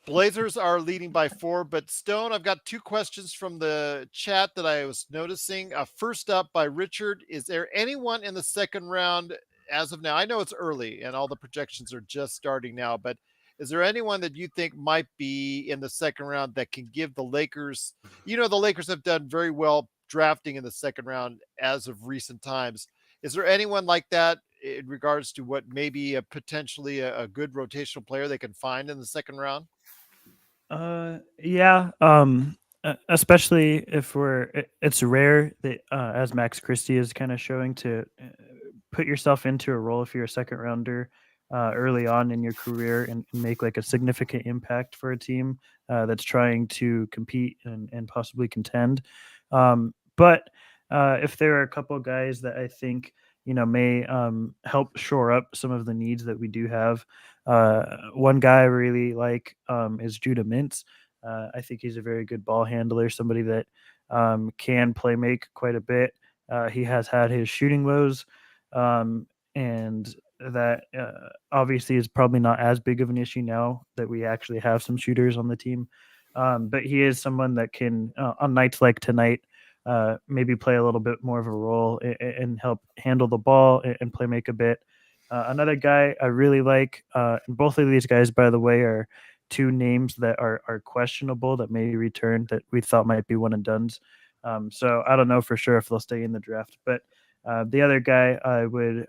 Blazers are leading by 4, but Stone, I've got 2 questions from the chat that I was noticing. First up by Richard, is there anyone in the second round as of now? I know it's early and all the projections are just starting now, but is there anyone that you think might be in the second round that can give the Lakers, the Lakers have done very well drafting in the second round as of recent times. Is there anyone like that in regards to what maybe potentially a good rotational player they can find in the second round? especially if it's rare that as Max Christie is kind of showing to put yourself into a role if you're a second rounder early on in your career and make like a significant impact for a team that's trying to compete and possibly contend. But if there are a couple of guys that I think may help shore up some of the needs that we do have. One guy I really like is Judah Mintz. I think he's a very good ball handler, somebody that can play make quite a bit. He has had his shooting woes, and that obviously is probably not as big of an issue now that we actually have some shooters on the team. But he is someone that can, on nights like tonight, maybe play a little bit more of a role and help handle the ball and play make a bit. Another guy I really like, and both of these guys, by the way, are two names that are questionable that may return that we thought might be one and dones. So I don't know for sure if they'll stay in the draft. But the other guy I would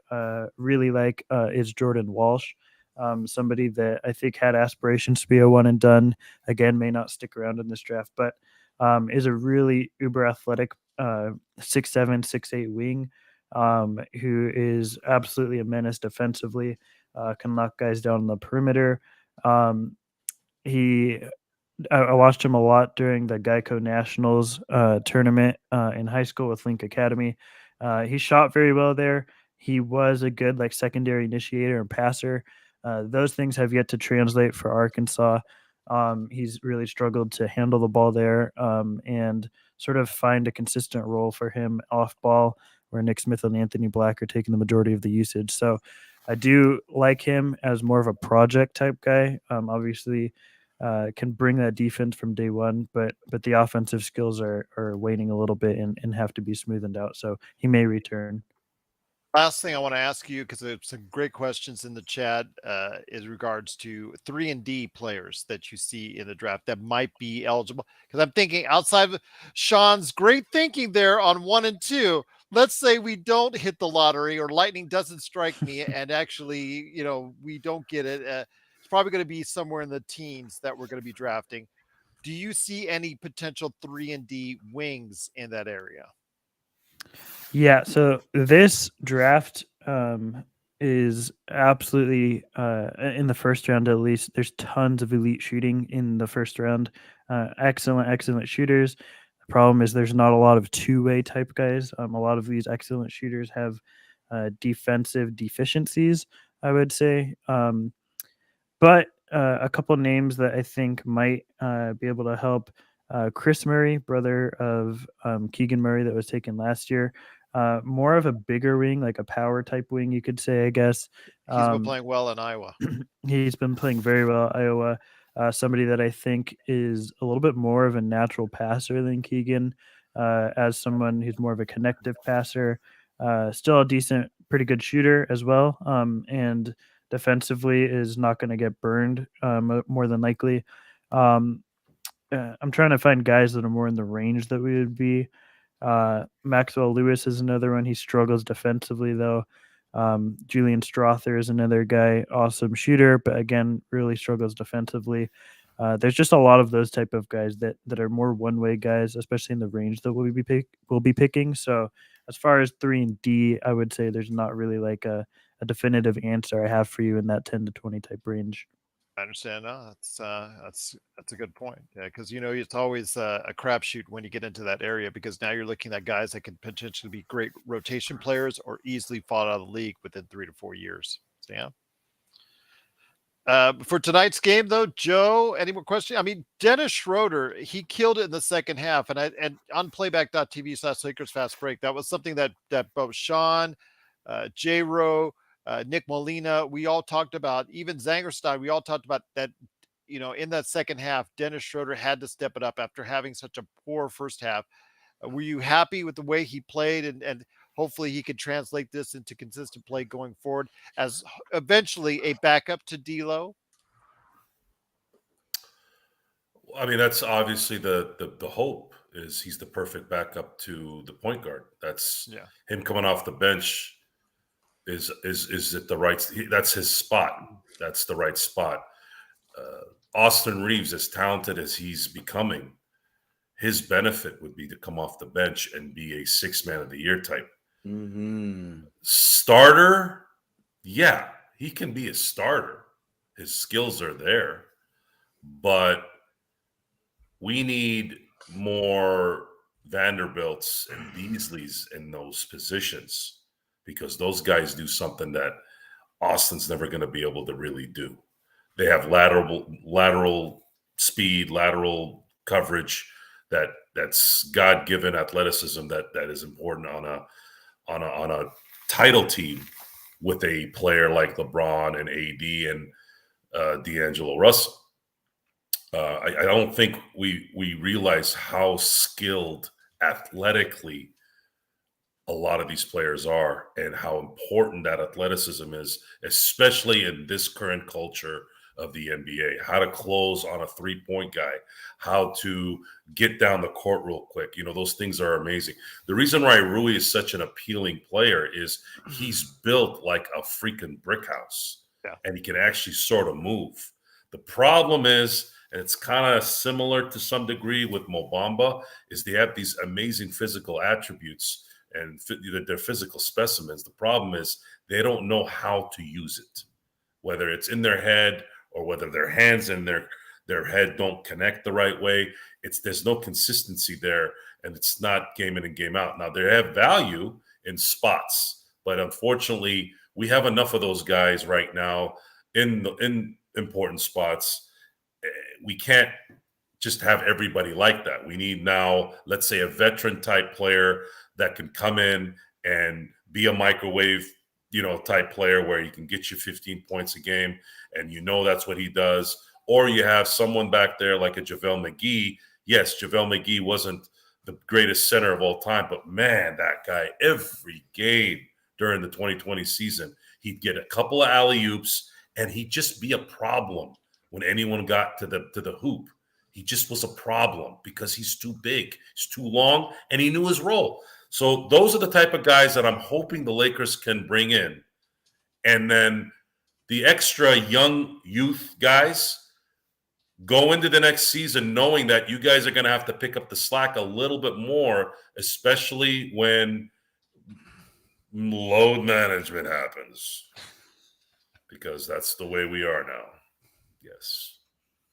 really like is Jordan Walsh. Somebody that I think had aspirations to be a one and done. Again, may not stick around in this draft, but is a really uber athletic 6'7", 6'8" wing who is absolutely a menace defensively, can knock guys down on the perimeter. I watched him a lot during the Geico Nationals tournament in high school with Link Academy. He shot very well there. He was a good secondary initiator and passer. Those things have yet to translate for Arkansas. He's really struggled to handle the ball there and sort of find a consistent role for him off ball, where Nick Smith and Anthony Black are taking the majority of the usage. So I do like him as more of a project type guy. Obviously, can bring that defense from day one, but the offensive skills are waning a little bit and have to be smoothened out. So he may return. Last thing I want to ask you, because there's some great questions in the chat, is regards to 3-and-D players that you see in the draft that might be eligible. Because I'm thinking outside of Sean's great thinking there on 1 and 2, let's say we don't hit the lottery or lightning doesn't strike me and actually, we don't get it. It's probably going to be somewhere in the teens that we're going to be drafting. Do you see any potential 3-and-D wings in that area? Yeah, so this draft is absolutely in the first round at least. There's tons of elite shooting in the first round. Excellent shooters. The problem is there's not a lot of two-way type guys. A lot of these excellent shooters have defensive deficiencies, I would say. But a couple names that I think might be able to help. Chris Murray, brother of Keegan Murray that was taken last year. More of a bigger wing, like a power type wing, you could say, I guess. He's been playing well in Iowa. He's been playing very well at Iowa. Somebody that I think is a little bit more of a natural passer than Keegan, as someone who's more of a connective passer. Still a decent, pretty good shooter as well. And defensively is not going to get burned more than likely. I'm trying to find guys that are more in the range that we would be. Maxwell Lewis is another one. He struggles defensively, though. Julian Strother is another guy, awesome shooter, but again, really struggles defensively. There's just a lot of those type of guys that are more one-way guys, especially in the range that we'll be picking. So as far as 3-and-D, I would say there's not really like a definitive answer I have for you in that 10 to 20 type range. I understand. No, that's a good point. Yeah, because it's always a crapshoot when you get into that area, because now you're looking at guys that can potentially be great rotation players or easily fall out of the league within 3 to 4 years. So, yeah. For tonight's game, though, Joe, any more questions? I mean, Dennis Schröder, he killed it in the second half, and on playback.tv/Lakers Fast Break, that was something that both Sean, J-Ro, Nick Molina, we all talked about, even Zangerstein, we all talked about that, in that second half, Dennis Schröder had to step it up after having such a poor first half. Were you happy with the way he played, and hopefully he could translate this into consistent play going forward as eventually a backup to Dilo? I mean, that's obviously the hope, is he's the perfect backup to the point guard. That's him coming off the bench. Is it the right? That's his spot. That's the right spot. Austin Reaves, as talented as he's becoming, his benefit would be to come off the bench and be a 6 man of the year type. Starter, yeah, he can be a starter. His skills are there, but we need more Vanderbilts and Beasleys in those positions because those guys do something that Austin's never going to be able to really do. They have lateral speed, lateral coverage that's God-given athleticism that is important on a title team with a player like LeBron and AD and D'Angelo Russell. I don't think we realize how skilled athletically a lot of these players are and how important that athleticism is, especially in this current culture of the NBA. How to close on a three-point guy, how to get down the court real quick. Those things are amazing. The reason why Rui is such an appealing player is he's built like a freaking brick house, and he can actually sort of move. The problem is, and it's kind of similar to some degree with Mo Bamba, is they have these amazing physical attributes and they're physical specimens. The problem is they don't know how to use it, whether it's in their head or whether their hands and their head don't connect the right way. There's no consistency there, and it's not game in and game out. Now, they have value in spots, but unfortunately, we have enough of those guys right now in important spots. We can't just have everybody like that. We need now, let's say, a veteran type player that can come in and be a microwave, type player where he can get you 15 points a game, and that's what he does. Or you have someone back there like a JaVale McGee. Yes, JaVale McGee wasn't the greatest center of all time, but man, that guy, every game during the 2020 season, he'd get a couple of alley-oops, and he'd just be a problem when anyone got to the hoop. He just was a problem because he's too big, he's too long, and he knew his role. So those are the type of guys that I'm hoping the Lakers can bring in. And then the extra young youth guys go into the next season knowing that you guys are going to have to pick up the slack a little bit more, especially when load management happens, because that's the way we are now. Yes.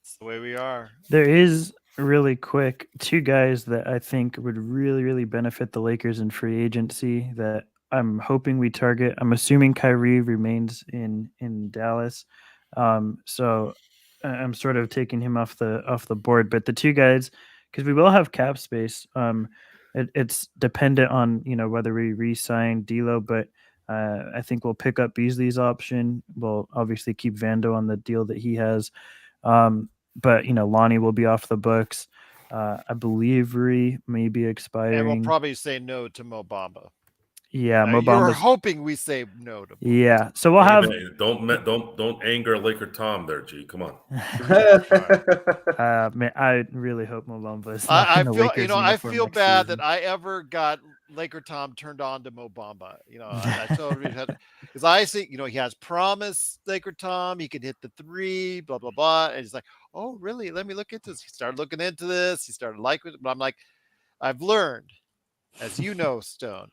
It's the way we are. There is really quick two guys that I think would really, really benefit the Lakers in free agency that I'm hoping we target. I'm assuming Kyrie remains in Dallas. So I'm sort of taking him off the board, but the two guys, because we will have cap space. It's dependent on whether we re-sign Dilo, but I think we'll pick up Beasley's option. We'll obviously keep Vando on the deal that he has, but Lonnie will be off the books. I believe Rui may be expiring, and we'll probably say no to Mo Bamba. Yeah, Mo Bamba. You're hoping we say no to Mo Bamba. Yeah, so we'll have. Don't anger Laker Tom there, G. Come on. Man, I really hope Mo Bamba is not in the Lakers uniform I feel next bad season. that I ever got Laker Tom turned on to Mo Bamba. I totally had, because I see, he has promised Laker Tom, he can hit the three, blah blah blah, and he's like, oh really? Let me look into this. He started looking into this. He started liking it, but I'm like, I've learned, as you know, Stone.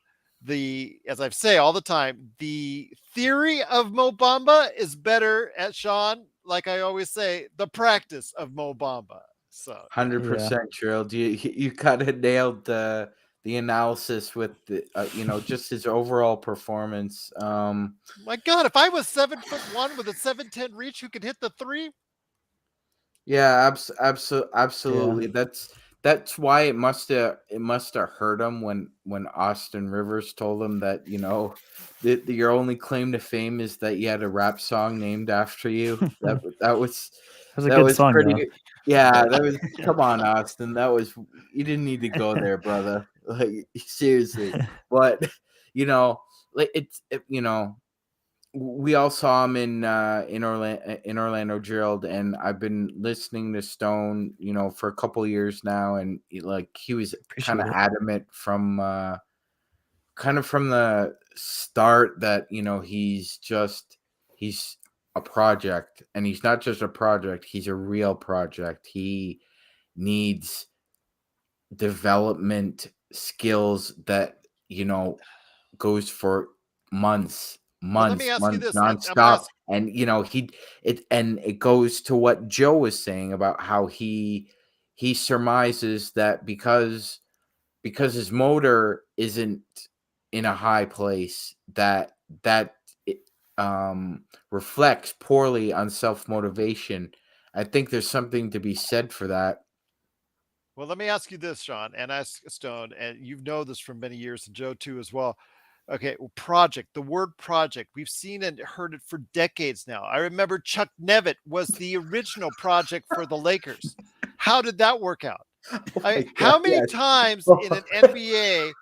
As I say all the time, the theory of Mo Bamba is better at Sean. Like I always say, the practice of Mo Bamba. So 100%, Gerald. You kind of nailed the analysis with the just his overall performance. My God, if I was 7'1" with a 7'10" reach, who could hit the three? Yeah, absolutely. Yeah. That's why it must have hurt him when Austin Rivers told him that your only claim to fame is that you had a rap song named after you. That was a good song, pretty though. good. Yeah, that was. Come on, Austin. You didn't need to go there, brother. Like seriously, but we all saw him in Orlando, Gerald, and I've been listening to Stone, for a couple of years now, and he was kind of adamant from the start that he's a project, and he's not just a project; he's a real project. He needs development skills that, goes for months Well, let me ask you this. I'm gonna nonstop. ask. And it goes to what Joe was saying about how he surmises that because his motor isn't in a high place, that it, reflects poorly on self-motivation. I think there's something to be said for that. Well, let me ask you this, Sean, and ask Stone, and you know this from many years, and Joe too as well. Okay, well, project. The word project. We've seen and heard it for decades now. I remember Chuck Nevitt was the original project for the Lakers. How did that work out? Oh my God, How many yes. times in an NBA,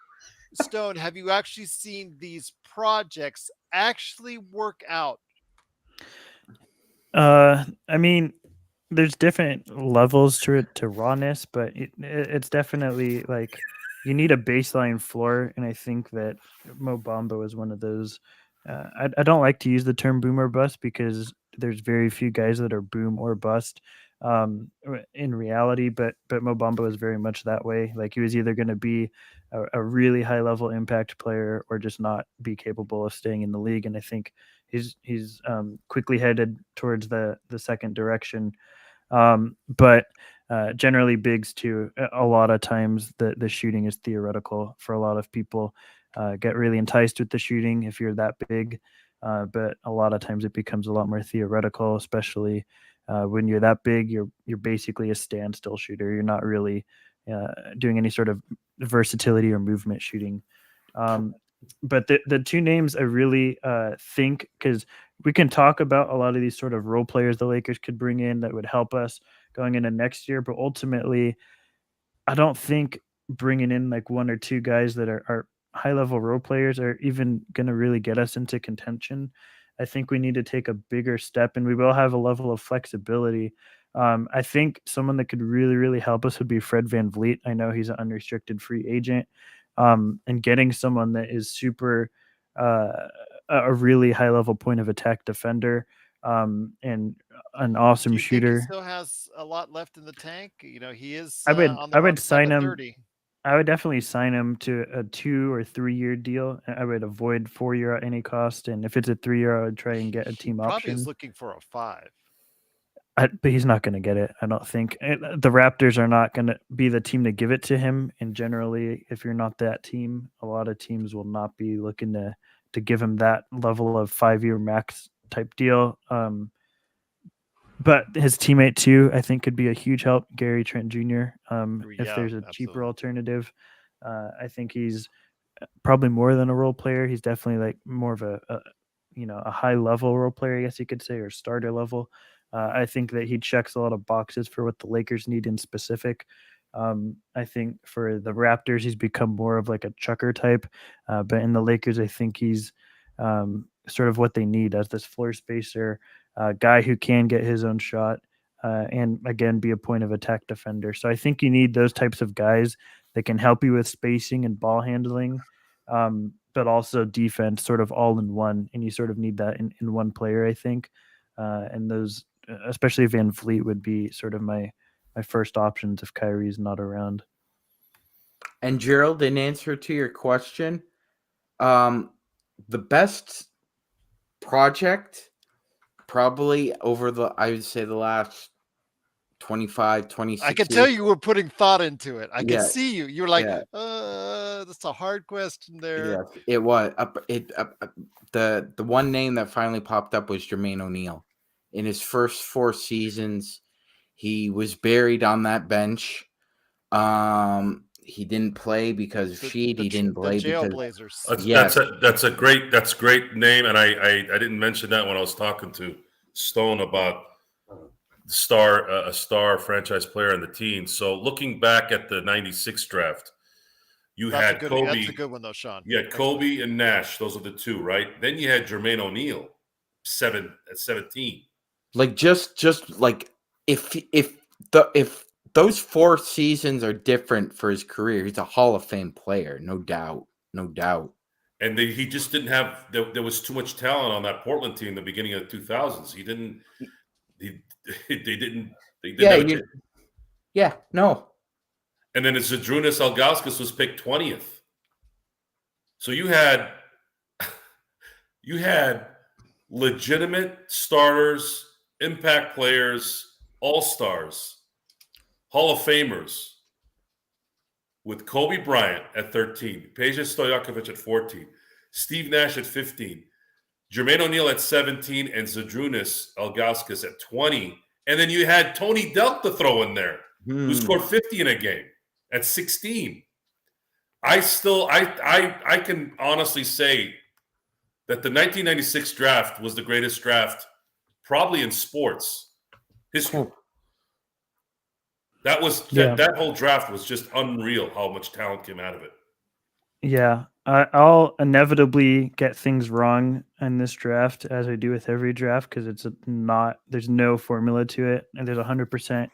Stone, have you actually seen these projects actually work out? I mean, there's different levels to rawness, but it's definitely like you need a baseline floor, and I think that Mo Bamba is one of those. I don't like to use the term boom or bust because there's very few guys that are boom or bust in reality, but Mo Bamba was very much that way. Like he was either going to be a really high level impact player or just not be capable of staying in the league, and I think he's quickly headed towards the second direction. But generally, bigs too. A lot of times, the shooting is theoretical for a lot of people. Get really enticed with the shooting if you're that big, but a lot of times it becomes a lot more theoretical, especially when you're that big. You're basically a standstill shooter. You're not really doing any sort of versatility or movement shooting. But the two names I really think, because we can talk about a lot of these sort of role players the Lakers could bring in that would help us going into next year, but ultimately, I don't think bringing in like one or two guys that are high level role players are even going to really get us into contention. I think we need to take a bigger step, and we will have a level of flexibility. I think someone that could really, really help us would be Fred VanVleet. I know he's an unrestricted free agent, and getting someone that is super, uh, a really high level point of attack defender, and an awesome Do you think he shooter. still has a lot left in the tank? He is I would on the I would wrong side sign of him. 30. I would definitely sign him to a 2 or 3 year deal. I would avoid 4 year at any cost, and if it's a 3 year, I would try and get a He team probably is option. looking for a 5. But he's not going to get it. I don't think the Raptors are not going to be the team to give it to him. And generally, if you're not that team, a lot of teams will not be looking to give him that level of 5 year max type deal. But his teammate too, I think, could be a huge help, Gary Trent Jr. If Yeah, there's a cheaper absolutely. alternative, I think he's probably more than a role player. He's definitely like more of a high level role player, I guess you could say, or starter level. I think that he checks a lot of boxes for what the Lakers need in specific. I think for the Raptors, he's become more of like a chucker type, but in the Lakers, I think he's sort of what they need as this floor spacer, guy who can get his own shot, and again be a point of attack defender. So I think you need those types of guys that can help you with spacing and ball handling, but also defense, sort of all in one. And you sort of need that in one player, I think. And those, especially Van Fleet, would be sort of my first options if Kyrie's not around. And Gerald, in answer to your question, the best project probably over I would say the last 25, 26 I can years. tell you were putting thought into it. I can Yeah, see you. You're like, yeah, that's a hard question there. yeah. It was the one name that finally popped up was Jermaine O'Neal. In his first 4 seasons, he was buried on that bench. He didn't play because of Sheed. He didn't The play because Jailblazers. yes, That's a great name, and I didn't mention that when I was talking to Stone about a star franchise player in the teens. So looking back at the '96 draft, you That's a had good. Kobe. That's a good one though, Sean. You had Excellent. Kobe and Nash; those are the two, right? Then you had Jermaine O'Neal, at 17. like just like if those 4 seasons are different for his career, he's a Hall of Fame player, no doubt, no doubt. And he just didn't have. There was too much talent on that Portland team in the beginning of the 2000s. He didn't. They didn't. They didn't Yeah, have a chance. yeah, no. And then Zydrunas Ilgauskas was picked 20th. So you had legitimate starters, impact players, all-stars, Hall of Famers with Kobe Bryant at 13, Peja Stojakovic at 14, Steve Nash at 15, Jermaine O'Neal at 17, and Zydrunas Ilgauskas at 20. And then you had Tony Delk to throw in there, who scored 50 in a game at 16. I can honestly say that the 1996 draft was the greatest draft probably in sports history. That whole draft was just unreal how much talent came out of it. Yeah, I'll inevitably get things wrong in this draft, as I do with every draft, because there's no formula to it, and there's 100%.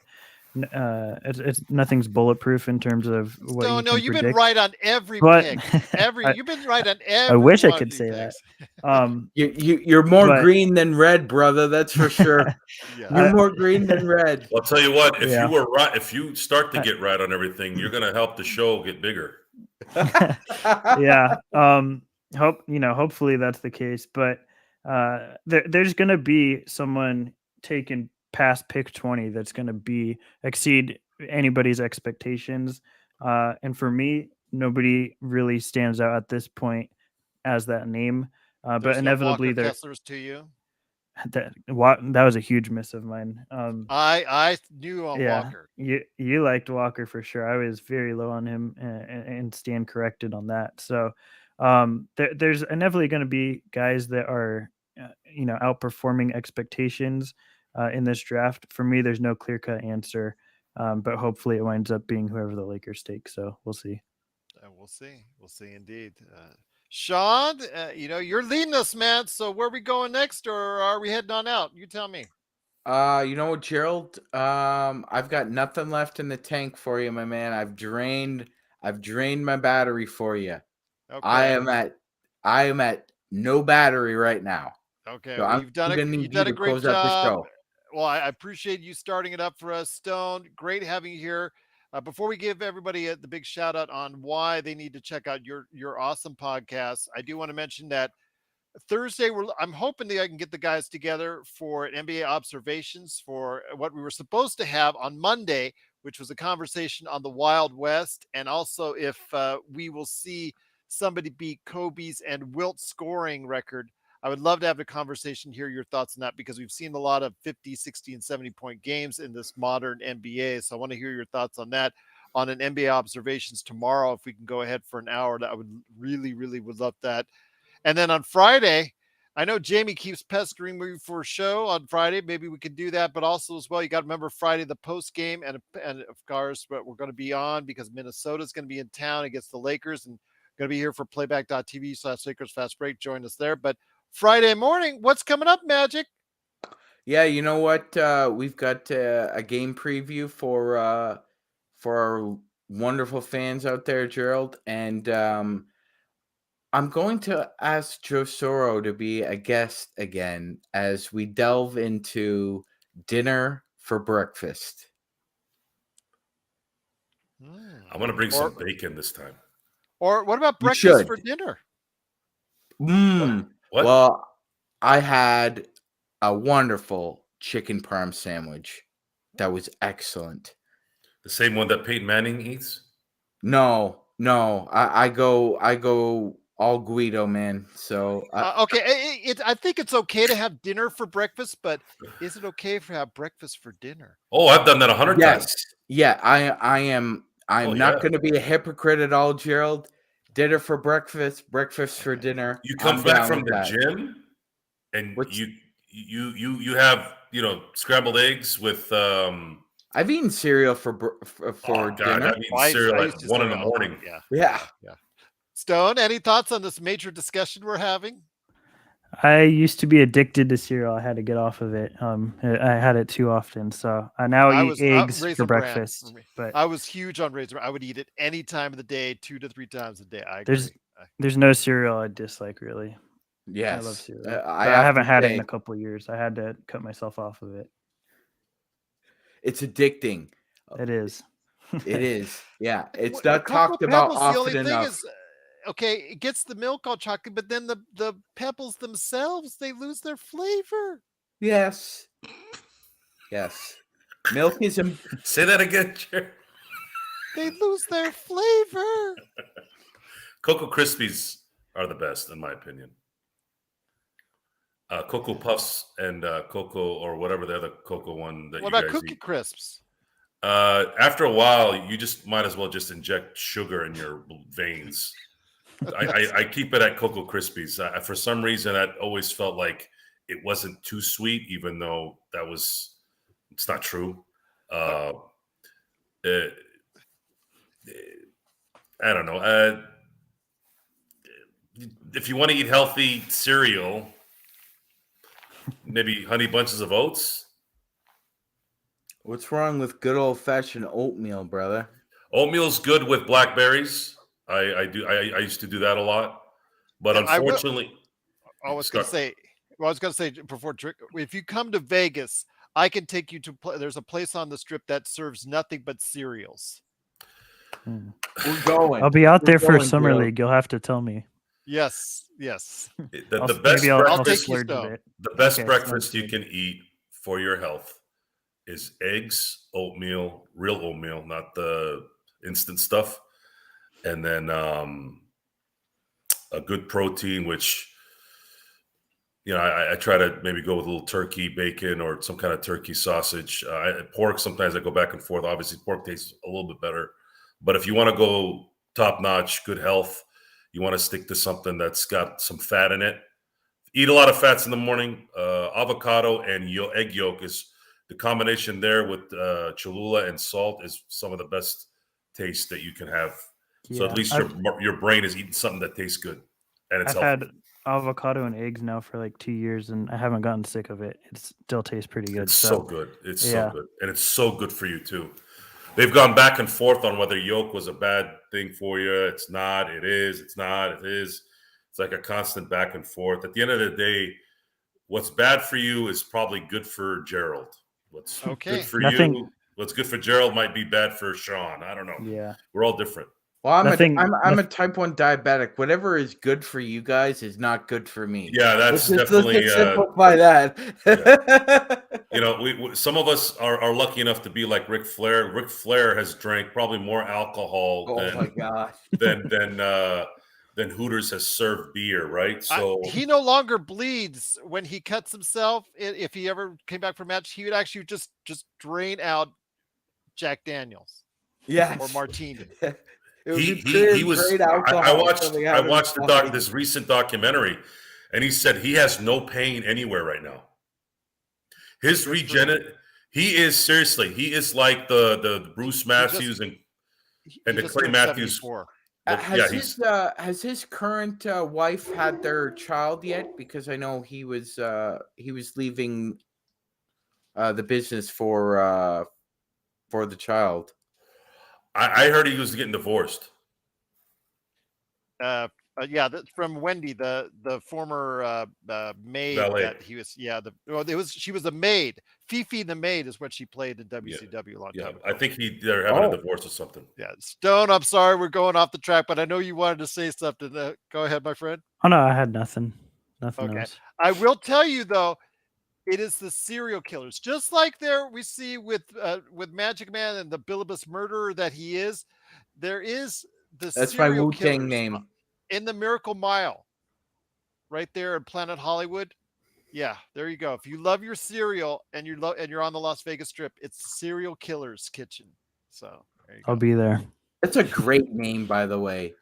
It's nothing's bulletproof in terms of what you can you've predict. been right on every But pick. You've been right on every. I wish I one could of say these that. You're more green than red, brother. That's for sure. You're more green than red. I'll tell you what. If you start to get right on everything, you're going to help the show get bigger. Yeah. Hopefully that's the case. But there's going to be someone taken past pick 20 that's going to exceed anybody's expectations. And for me, nobody really stands out at this point as that name. But inevitably, no Kesslers to you. That was a huge miss of mine. I knew on Walker. You liked Walker for sure. I was very low on him and stand corrected on that. So there's inevitably going to be guys that are outperforming expectations in this draft. For me, there's no clear-cut answer, but hopefully it winds up being whoever the Lakers take. So we'll see. We'll see indeed. Sean, you're leading us, man. So where are we going next, or are we heading on out? You tell me. You know what, Gerald? I've got nothing left in the tank for you, my man. I've drained my battery for you. Okay. I am at no battery right now. Okay, so well, you've done a great job. Well, I appreciate you starting it up for us, Stone. Great having you here. Before we give everybody the big shout out on why they need to check out your awesome podcast, I do want to mention that Thursday, I'm hoping that I can get the guys together for an NBA observations for what we were supposed to have on Monday, which was a conversation on the Wild West, and also if we will see somebody beat Kobe's and Wilt's scoring record. I would love to have a conversation, hear your thoughts on that, because we've seen a lot of 50, 60, and 70-point games in this modern NBA. So I want to hear your thoughts on that on an NBA observations tomorrow. If we can go ahead for an hour, I would really, really would love that. And then on Friday, I know Jamie keeps pestering me for a show on Friday. Maybe we could do that, but also as well, you got to remember Friday, the post game, and of course, what we're going to be on because Minnesota's going to be in town against the Lakers and going to be here for playback.tv/Lakers Fast Break. Join us there. But Friday morning, what's coming up, Magic? Yeah, you know what? We've got a game preview for our wonderful fans out there, Gerald, and I'm going to ask Joe Soro to be a guest again as we delve into dinner for breakfast. I'm going to bring some bacon this time. Or what about breakfast for dinner? What? Well, I had a wonderful chicken parm sandwich. That was excellent. The same one that Peyton Manning eats? No. I go all Guido, man. So okay, I think it's okay to have dinner for breakfast, but is it okay to have breakfast for dinner? Oh, I've done that 100 times. Yeah, I am. I'm not going to be a hypocrite at all, Gerald. Dinner for breakfast for dinner. You come back from the gym, and you have scrambled eggs with. I've eaten cereal for dinner. I've eaten cereal at 1 a.m. Yeah. Stone, any thoughts on this major discussion we're having? I used to be addicted to cereal. I had to get off of it. I had it too often, so I now eat eggs for breakfast. But I was huge on Raisin Bran. I would eat it any time of the day, 2 to 3 times a day. There's no cereal I dislike, really. Yes, I love cereal. I haven't had it in a couple of years. I had to cut myself off of it. It's addicting. It is. It is. Yeah, it's What- not Cocoa talked about Pebbles, the only often thing enough. is, okay, it gets the milk all chocolate, but then the pebbles themselves, they lose their flavor. Yes. Yes. Milk is Say that again, Jared. They lose their flavor. Cocoa Krispies are the best, in my opinion. Cocoa Puffs and Cocoa, or whatever the other Cocoa one that What you about guys Cookie eat. Crisps? After a while, you just might as well just inject sugar in your veins. I keep it at Cocoa Krispies. For some reason, I always felt like it wasn't too sweet, even though it's not true. I don't know. If you want to eat healthy cereal, maybe Honey Bunches of Oats. What's wrong with good old fashioned oatmeal, brother? Oatmeal's good with blackberries. I used to do that a lot, but I will- unfortunately, I was going to say, before if you come to Vegas, I can take you to there's a place on the strip that serves nothing but cereals. We're going. I'll be out there for going, summer Joe. league. You'll have to tell me. Yes. the best Maybe I'll breakfast, take you, splurge a Stone. bit. the best Okay, breakfast sounds you good. can eat for your health is eggs, oatmeal, real oatmeal, not the instant stuff, and then a good protein, which I try to maybe go with a little turkey, bacon, or some kind of turkey sausage. Pork, sometimes I go back and forth. Obviously, pork tastes a little bit better. But if you want to go top notch, good health, you want to stick to something that's got some fat in it. Eat a lot of fats in the morning. Avocado and egg yolk is the combination there with Cholula and salt is some of the best taste that you can have. So Yeah, at least your brain is eating something that tastes good and it's I've healthy. had avocado and eggs now for like 2 years, and I haven't gotten sick of it. It still tastes pretty good. It's so good. It's yeah. so good. And it's so good for you too. They've gone back and forth on whether yolk was a bad thing for you. It's not. It is. It's not. It is. It's like a constant back and forth. At the end of the day, what's bad for you is probably good for Gerald. What's good for you, what's good for Gerald might be bad for Sean. I don't know. Yeah. We're all different. Well, I'm a type 1 diabetic. Whatever is good for you guys is not good for me. Yeah, that's let's definitely simplify that. Yeah. We some of us are lucky enough to be like Ric Flair. Ric Flair has drank probably more alcohol than Hooters has served beer, right? So he no longer bleeds when he cuts himself. If he ever came back for a match, he would actually just drain out Jack Daniels, or Martini. He was. I watched this recent documentary, and he said he has no pain anywhere right now. His he is seriously. He is like the Bruce Matthews and the Clay Matthews. Has his current wife had their child yet? Because I know he was leaving the business for the child. I heard he was getting divorced. Yeah, that's from Wendy, the former maid Ballet. that he was. Yeah, she was a maid. Fifi the maid is what she played in WCW a long time ago. I think they're having a divorce or something. Yeah, Stone, I'm sorry we're going off the track, but I know you wanted to say something. Go ahead, my friend. Oh no, I had nothing. Nothing Okay. else. I will tell you though, it is the serial killers, just like we see with MagicMan and the Bilibus murderer that he is. There is the That's my serial Wu-Tang killers name. in the Miracle Mile, right there in Planet Hollywood. Yeah, there you go. If you love your cereal and you're on the Las Vegas Strip, it's Serial Killer's Kitchen. So there you go. I'll be there. That's a great name, by the way.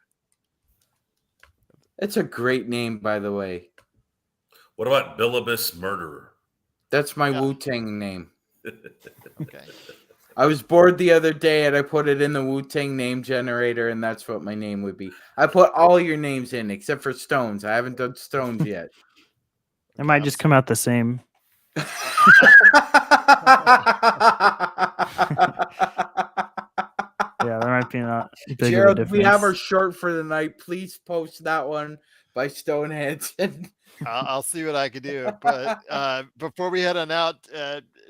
It's a great name, by the way. What about Bilibus Murderer? That's my Wu-Tang name. Okay. I was bored the other day and I put it in the Wu-Tang name generator, and that's what my name would be. I put all your names in except for Stones. I haven't done Stones yet. It might just come out the same. Yeah, there might be not big Gerald, of a we have our difference. short for the night. Please post that one by Stone Hansen. I'll see what I can do. But before we head on out,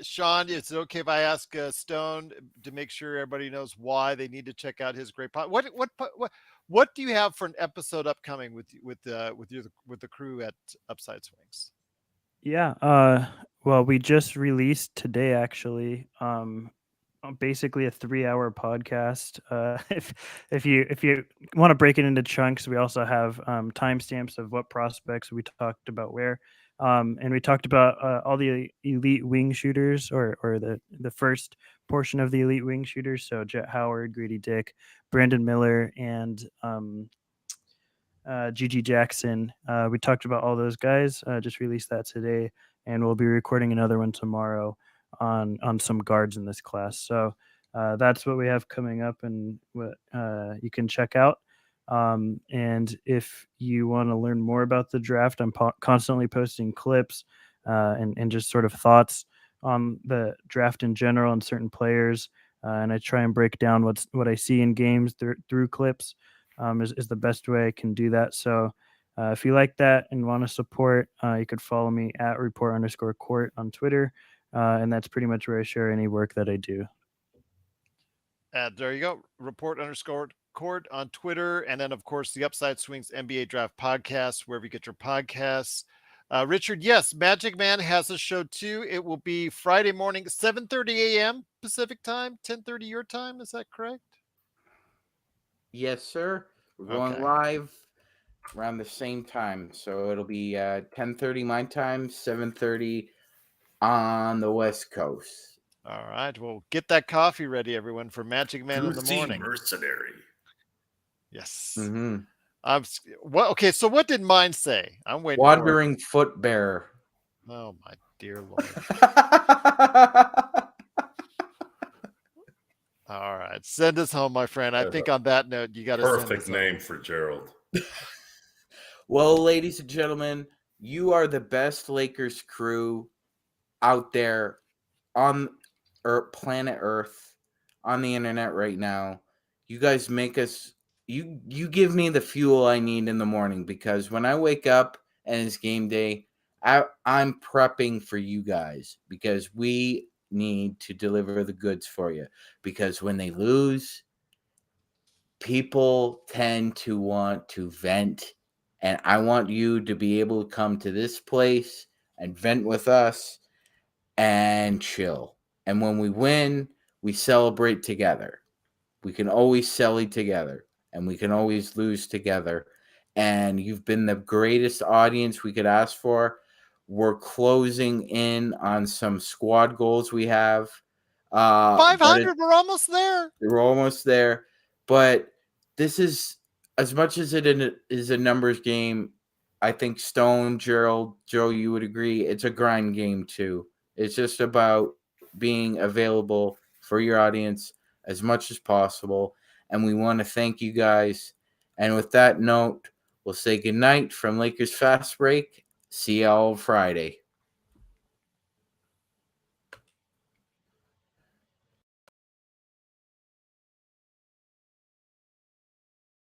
Sean, is it okay if I ask Stone to make sure everybody knows why they need to check out his great pod? What do you have for an episode upcoming with the crew at Upside Swings? Yeah. Well, we just released today, actually. Basically a 3-hour podcast. If you want to break it into chunks, we also have timestamps of what prospects we talked about where. And we talked about all the elite wing shooters, or the first portion of the elite wing shooters. So Jet Howard, Grady Dick, Brandon Miller, and GG Jackson. We talked about all those guys. Just released that today, and we'll be recording another one tomorrow on some guards in this class. So that's what we have coming up, and what you can check out. And if you want to learn more about the draft, I'm constantly posting clips and just sort of thoughts on the draft in general and certain players. And I try and break down what I see in games through clips. Is the best way I can do that. So if you like that and want to support, you could follow me at report_court on Twitter. And that's pretty much where I share any work that I do. There you go. Report_court on Twitter. And then, of course, the Upside Swings NBA Draft podcast, wherever you get your podcasts. Richard, yes, MagicMan has a show too. It will be Friday morning, 7:30 a.m. Pacific time, 10:30 your time. Is that correct? Yes, sir. We're going live around the same time, so it'll be 10:30 my time, 7:30 on the West Coast. All right. Well, get that coffee ready, everyone, for MagicMan in the morning. Mercenary. Yes. Mm-hmm. Okay, so what did mine say? I'm waiting. Wandering foot bearer. Oh my dear Lord. All right, send us home, my friend. I think on that note, you got to perfect name for Gerald. Well, ladies and gentlemen, you are the best Lakers crew out there on planet Earth, on the internet right now. You guys make us. You give me the fuel I need in the morning, because when I wake up and it's game day, I'm prepping for you guys, because we need to deliver the goods for you. Because when they lose, people tend to want to vent, and I want you to be able to come to this place and vent with us and chill. And when we win, we celebrate together. We can always sell together, and we can always lose together. And you've been the greatest audience we could ask for. We're closing in on some squad goals we have. 500, we're almost there. We're almost there. But this is, as much as it is a numbers game, I think Stone, Gerald, Joe, you would agree, it's a grind game too. It's just about being available for your audience as much as possible. And we want to thank you guys. And with that note, we'll say goodnight from Lakers Fast Break. See y'all Friday.